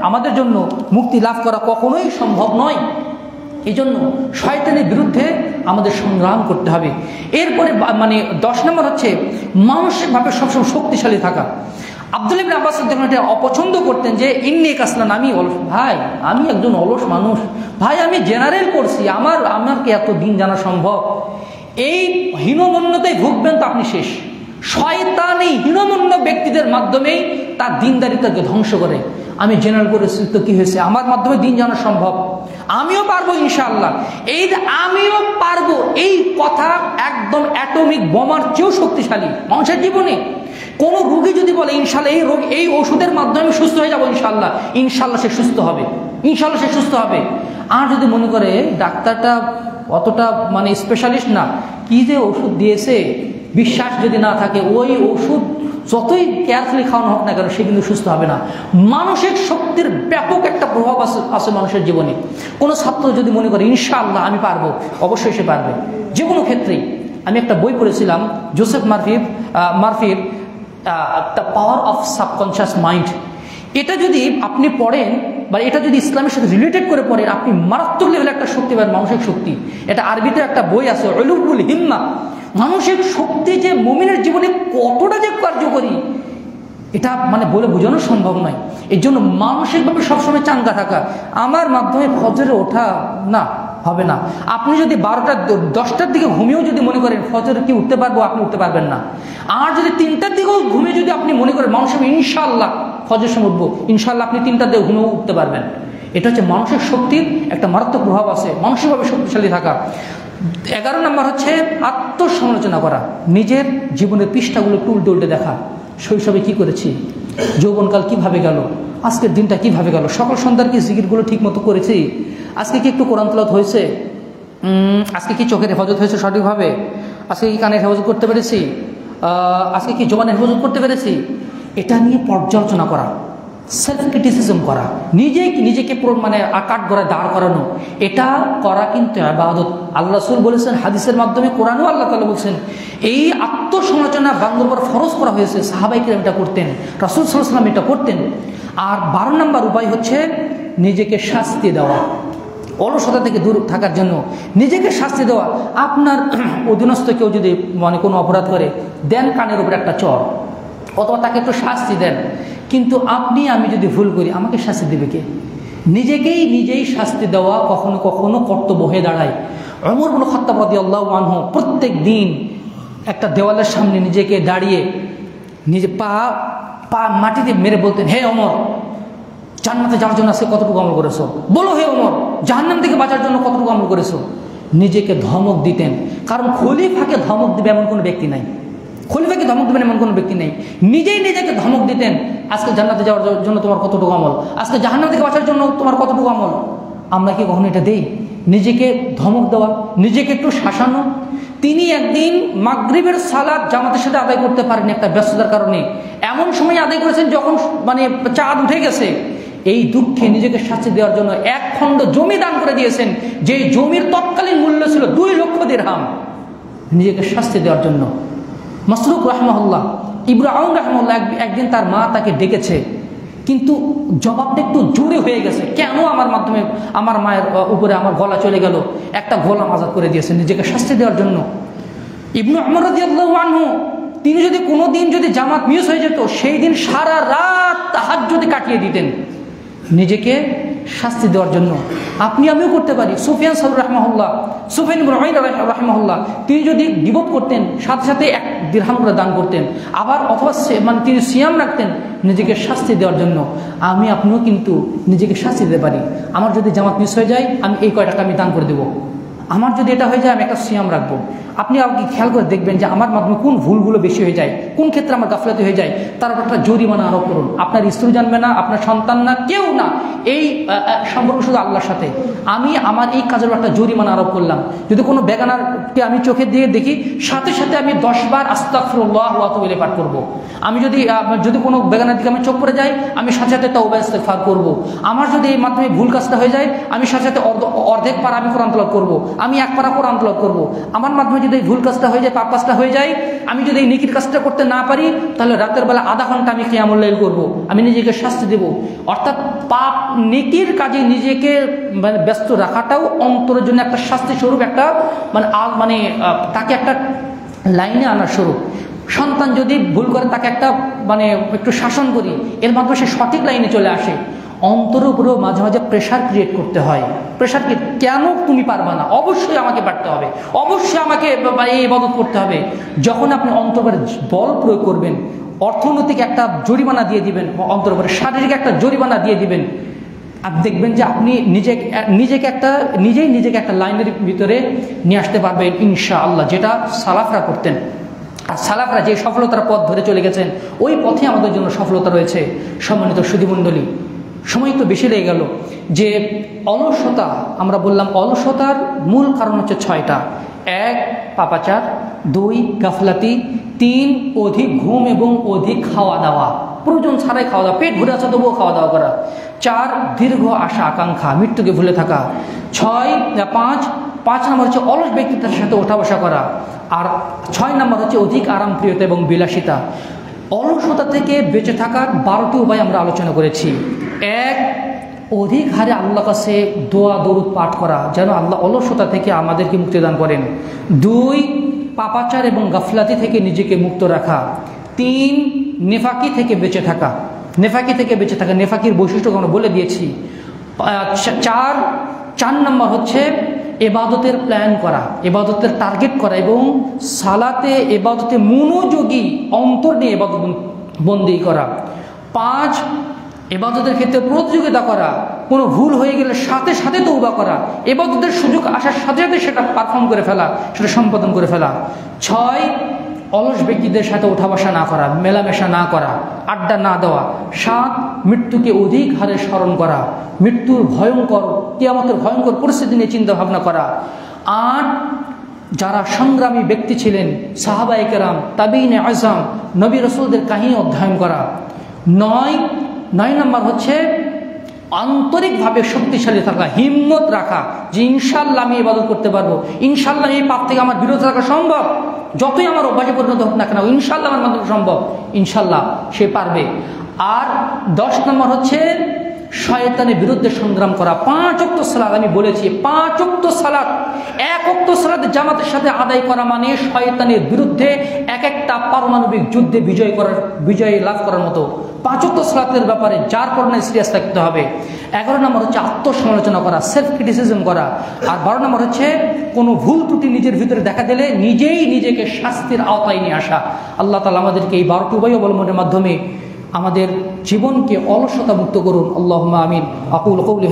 আমাদের জন্য মুক্তি লাভ করা কখনোই সম্ভব নয়। এই জন্য শয়তানের বিরুদ্ধে আমাদের সংগ্রাম করতে হবে। এরপরে মানে 10 নম্বর হচ্ছে মানসিকভাবে সবসময় শক্তিশালী থাকা। আব্দুল্লাহ ইবনে আব্বাস এটা অপছন্দ করতেন যে ইন্নী কাসলান, আমি অলস। ভাই আমি একজন অলস মানুষ, ভাই আমি জেনারেল করছি, আমাকে এত দিন জানা সম্ভব? এই হীনমন্যতায় ভুগবেন তো আপনি শেষ। শয়তান এই হীনমন্য ব্যক্তিদের মাধ্যমেই তার দিনদারিতাকে ধ্বংস করে। আমি জেনারেল করেছি তো কি হয়েছে, আমার মাধ্যমে দিন জানা সম্ভব, আমিও পারবো ইনশাআল্লাহ। এই যে আমিও পারবো, এই কথা একদম অ্যাটমিক বোমার চেয়েও শক্তিশালী মানুষের জীবনে। কোনো রোগী যদি বলে ইনশাআল্লাহ এই ওষুধের মাধ্যমে সুস্থ হয়ে যাবো ইনশাআল্লাহ সে সুস্থ হবে। আর যদি মনে করে ডাক্তারটা অতটা মানে স্পেশালিস্ট না, কি যে ওষুধ দিয়েছে, বিশ্বাস যদি না থাকে, ওই ওষুধ যতই কেয়ারফুলি খাওয়ানো হোক না কেন, সে কিন্তু সুস্থ হবে না। মানসিক শক্তির ব্যাপক একটা প্রভাব আছে মানুষের জীবনে। কোনো ছাত্র যদি মনে করে ইনশাআল্লাহ আমি পারবো, অবশ্যই সে পারবে, যে কোনো ক্ষেত্রেই। আমি একটা বই পড়েছিলাম জোসেফ মারফির the power of subconscious mind. এটা যদি আপনি পড়েন বা এটা যদি ইসলামের সাথে রিলেটেড করে পড়েন, আপনি মারাত্মক লেভেলে একটা শক্তি পাবেন, মানসিক শক্তি। এটা আরবিতে একটা বই আছে, উলুল হিম্মা। মানসিক শক্তি যে মুমিনের জীবনে কতটা যে কার্যকরী, এটা মানে বলে বোঝানো সম্ভব নয়। এর জন্য মানসিকভাবে সবসময় চাঙ্গা থাকা। আমার মাধ্যমে ফজরে ওঠা না, হবে না। আপনি যদি 12টা 10টার দিকে ঘুমিয়েও যদি মনে করেন ফজরে কি উঠতে পারবো, আপনি উঠতে পারবেন না। আর যদি 3টার দিকেও ঘুমিয়ে যদি আপনি মনে করেন মানুষের ইনশাআল্লাহ ফজরের সময় উঠবো, ইনশাআল্লাহ আপনি 3টার দিকে ঘুমিয়েও উঠতে পারবেন। এটা হচ্ছে মানসিক শক্তির একটা মারাত্মক প্রভাব আছে, মানসিকভাবে শক্তিশালী থাকা। 11 নম্বর হচ্ছে আত্মসমালোচনা করা, নিজের জীবনের পৃষ্ঠাগুলো উল্টে উল্টে দেখা। শৈশবে কি করেছি, যৌবনকাল কিভাবে গেল, আজকের দিনটা কিভাবে গেল, সকাল সন্ধ্যার কি জিকিরগুলো ঠিক মতো করেছি, আজকে কি একটু কোরআন তেলাওয়াত হয়েছে, আজকে কি চোখের হেফাজত হয়েছে সঠিকভাবে, আজকে কি কানের হেফাজত করতে পেরেছি, আজকে কি জবানের হেফাজত করতে পেরেছি। এটা নিয়ে পর্যালোচনা করা, সেলফ ক্রিটিসিজম করা, নিজেকে মানে আকাট গড়ায় দাঁড় করানো, এটা করা কিন্তু ইবাদত। আল্লাহ রাসূল বলেছেন হাদিসের মাধ্যমে, কোরআনেও আল্লাহ তাআলা বলছেন এই আত্মসমালোচনা বান্দার উপর ফরজ করা হয়েছে। সাহাবায়ে কিরাম এটা করতেন, রাসূল সাল্লাল্লাহু আলাইহি ওয়াসাল্লাম এটা করতেন। আর 12 নম্বর উপায় হচ্ছে নিজেকে শাস্তি দেওয়া, অলসতা থেকে দূর থাকার জন্য নিজেকে শাস্তি দেওয়া। আপনার অধীনস্থ কেউ যদি মানে কোনো অপরাধ করে, দেন কানের উপর একটা চড়, অথবা তাকে একটু শাস্তি দেন। কিন্তু আমি যদি ভুল করি, আমাকে শাস্তি দেবে কে? নিজেই শাস্তি দেওয়া কখনো কখনো কর্তব্য হয়ে দাঁড়ায়। ওমর ইবনে খাত্তাব রাদিয়াল্লাহু আনহু প্রত্যেক দিন একটা দেওয়ালের সামনে নিজেকে দাঁড়িয়ে নিজে পা মাটিতে মেরে বলতেন, হে ওমর, জান্নাতে যাওয়ার জন্য আজকে কতটুকু আমল করেছো? বলো হে ওমর, জাহান্নাম থেকে বাঁচার জন্য কতটুকু আমল করেছো? নিজেকে ধমক দিতেন। কারণ খলিফাকে ধমক দিবে এমন কোনো ব্যক্তি নাই, খলিফাকে ধমক দেবেন এমন কোনো ব্যক্তি নেই। নিজেকে ধমক দিতেন, আজকে জান্নাতে যাওয়ার জন্য তোমার কতটুকু আমল, আজকে জাহান্নাম থেকে বাঁচার জন্য তোমার কতটুকু আমল। আমরা কি কখনো এটা দেই? নিজেকে ধমক দেওয়া, নিজেকে একটু শাসানো। তিনি একদিন মাগরিবের সালাত জামাতের সাথে আদায় করতে পারেন একটা ব্যস্ততার কারণে, এমন সময় আদায় করেছেন যখন মানে চাঁদ উঠে গেছে। এই দুঃখে নিজেকে শাস্তি দেওয়ার জন্য 1 খণ্ড জমি দান করে দিয়েছেন, যে জমির তৎকালীন মূল্য ছিল 2 লক্ষ দিরহাম, নিজেকে শাস্তি দেওয়ার জন্য। মাসরুক রাহমাহুল্লাহ, ইব্রাহিম রাহমাহুল্লাহ একদিন তার মা তাকে ডেকেছে, কিন্তু জবাবটা একটু জোরে হয়ে গেছে। কেন আমার মাধ্যমে আমার মায়ের উপরে আমার গলা চলে গেল? একটা গোলাম আজাদ করে দিয়েছেন নিজেকে শাস্তি দেওয়ার জন্য। ইবনে উমর রাদিয়াল্লাহু আনহু, তিনি যদি কোনো দিন যদি জামাত মিস হয়ে যেত, সেই দিন সারা রাত তাহাজ্জুদে কাটিয়ে দিতেন নিজেকে শাস্তি দেওয়ার জন্য। আমিও করতে পারি। সুফিয়ান সাউরি রাহমাহুল্লাহ, সুফিয়ান ইবনে উয়াইনা রাহমাহুল্লাহ, তিনি যদি গীবত করতেন সাথে সাথে 1 দিরহাম করে দান করতেন। আবার অথবা মানে তিনি সিয়াম রাখতেন নিজেকে শাস্তি দেওয়ার জন্য। আপনিও কিন্তু নিজেকে শাস্তি দিতে পারি। আমার যদি জামাত মিস হয়ে যায়, আমি এই কয় টাকা আমি দান করে দেবো। আমার যদি এটা হয়ে যায়, আমি একটা সিয়াম রাখবো। আপনি খেয়াল করে দেখবেন যে আমার মাধ্যমে কোন ভুলগুলো বেশি হয়ে যায়, কোন ক্ষেত্রে আমার গাফলাতি হয়ে যায়, তার উপর একটা জরিমানা আরোপ করুন। আপনার স্ত্রী জানবে না, আপনার সন্তান না, কেউ না। এই সম্পর্ক শুধু আল্লাহর সাথে। আমার এই কাজের একটা জরিমানা আরোপ করলাম। যদি কোনো বেগানারকে আমি চোখে দিয়ে দেখি, সাথে সাথে আমি 10 বার আস্তাগফিরুল্লাহ ওয়া আতুবু ইলাইহি পাঠ করবো। আমি যদি কোনো বেগানার দিকে আমি চোখ পড়ে যাই, আমি সাথে সাথে তাওবা ইস্তিগফার করবো। আমার যদি এই মাধ্যমে ভুল কাজটা হয়ে যায়, আমি সাথে সাথে অর্ধেক পারা আমি কোরআন তেলাওয়াত করবো, আমি 1 পারা কোরআন তেলাওয়াত করবো। আমার মাধ্যমে যদি ভুল কাজটা হয়ে যায়, পাপ কাজটা হয়ে যায়, আমি যদি এই নেকির কাজটা করতে না পারি, তাহলে রাতের বেলা আধা ঘন্টা আমি কিয়ামুল লাইল করবো, আমি নিজেকে শাস্তি দেব। অর্থাৎ পাপ নেকির কাজে নিজেকে মানে ব্যস্ত রাখাটাও অন্তরের জন্য একটা শাস্তি স্বরূপ, একটা মানে তাকে একটা লাইনে আনার স্বরূপ। সন্তান যদি ভুল করে, তাকে একটা মানে একটু শাসন করি, এর মাধ্যমে সে সঠিক লাইনে চলে আসে। অন্তরের উপরেও মাঝে মাঝে প্রেশার ক্রিয়েট করতে হয়। প্রেশার কি? কেন তুমি পারবা না? অবশ্যই আমাকে পারতে হবে, অবশ্যই আমাকে এই ইবাদত করতে হবে। যখন আপনি অন্তরের বল প্রয়োগ করবেন, অর্থনৈতিক একটা জরিমানা দিয়ে দিবেন, অন্তরের শারীরিক একটা জরিমানা দিয়ে দিবেন, আপনি দেখবেন যে আপনি নিজেকে একটা লাইনের ভিতরে নিয়ে আসতে পারবেন ইনশাআল্লাহ, যেটা সালাফরা করতেন। আর সালাফরা যে সফলতার পথ ধরে চলে গেছেন, ওই পথে আমাদের জন্য সফলতা রয়েছে। সম্মানিত সুধীমণ্ডলী, সময় তো বেশি লেগে গেল। যে অলসতা, আমরা বললাম অলসতার মূল কারণ হচ্ছে 6টা। 1 পাপাচার, 2 গাফলাতি, 3 অধিক ঘুম এবং অধিক খাওয়া দাওয়া, প্রয়োজন ছাড়াই খাওয়া দাওয়া, পেট ভরে আছে তবুও খাওয়া দাওয়া করা। 4 দীর্ঘ আশা আকাঙ্ক্ষা, মৃত্যুকে ভুলে থাকা। 5 নম্বর হচ্ছে অলস ব্যক্তিত্বের সাথে ওঠা বসা করা। আর 6 নম্বর হচ্ছে অধিক আরামপ্রিয়তা এবং বিলাসিতা। অলসতা থেকে বেঁচে থাকার 12টি উপায় আমরা আলোচনা করেছি। 1 অধিক হারে আল্লাহর কাছে দোয়া দরুদ পাঠ করা, যেন আল্লাহ অলসতা থেকে আমাদেরকে মুক্তি দান করেন। 2, পাপাচার এবং গাফলাতি থেকে নিজেকে মুক্ত রাখা। 3, নেফাকি থেকে বেঁচে থাকা। নেফাকির বৈশিষ্ট্য আমরা বলে দিয়েছি। 4 নম্বর হচ্ছে এবাদতের প্ল্যান করা, এবাদতের টার্গেট করা এবং সালাতে এবাদতে মনোযোগী অন্তর নিয়ে এবাদত বন্দী করা। 5, এবাদতের ক্ষেত্রে প্রতিযোগিতা করা, কোনো ভুল হয়ে গেলে সাথে সাথে তওবা করা, এবাদতের সুযোগ আসার সাথে সাথে সেটা পারফর্ম করে ফেলা, সেটা সম্পাদন করে ফেলা। 6, অলস ব্যক্তিদের সাথে ওঠা বসা না করা, মেলামেশা না করা, আড্ডা না দেওয়া। 7, মৃত্যুকে অধিক হারে স্মরণ করা, মৃত্যুর ভয়ঙ্কর, কিয়ামতের ভয়ঙ্কর পরিস্থিতি নিয়ে চিন্তা ভাবনা করা। 8, যারা সংগ্রামী ব্যক্তি ছিলেন, সাহাবায়ে কেরাম, তাবিঈনে আযম, নবী রাসূলদের কাহিনী অধ্যয়ন করা। 9 নম্বর হচ্ছে আন্তরিকভাবে শক্তিশালী থাকা, হিম্মত রাখা, যে ইনশাআল্লাহ আমি ইবাদত করতে পারবো, ইনশাআল্লাহ এই পাপ থেকে আমার বিরত রাখা সম্ভব, যতই আমার অভ্যাসে পরিণত হোক না কেন, ইনশাআল্লাহ আমার মাধ্যমে সম্ভব, ইনশাআল্লাহ সে পারবে। আর 10 নম্বর হচ্ছে শয়তানের বিরুদ্ধে সংগ্রাম করা। 5 ওয়াক্ত সালাত, আমি বলেছি 5 ওয়াক্ত সালাত, 1 ওয়াক্ত সালাত জামাতের সাথে আদায় করা মানে শয়তানের বিরুদ্ধে একটা পারমাণবিক যুদ্ধে বিজয় লাভ করার মতো। 5 ওয়াক্ত সালাতের ব্যাপারে যার কারণে সিরিয়াস থাকতে হবে। 11 নম্বর হচ্ছে আত্মসমালোচনা করা, সেলফ ক্রিটিসিজম করা। আর 12 নম্বর হচ্ছে কোনো ভুল ত্রুটি নিজের ভিতরে দেখা দিলে নিজেই নিজেকে শাস্তির আওতায় নিয়ে আসা। আল্লাহ তাআলা আমাদেরকে এই 12টি উপায় অবলম্বনের মাধ্যমে আমাদের জীবনকে অলসতা মুক্ত করুন। আল্লাহুম্মা আমিন। আকুলু কওলি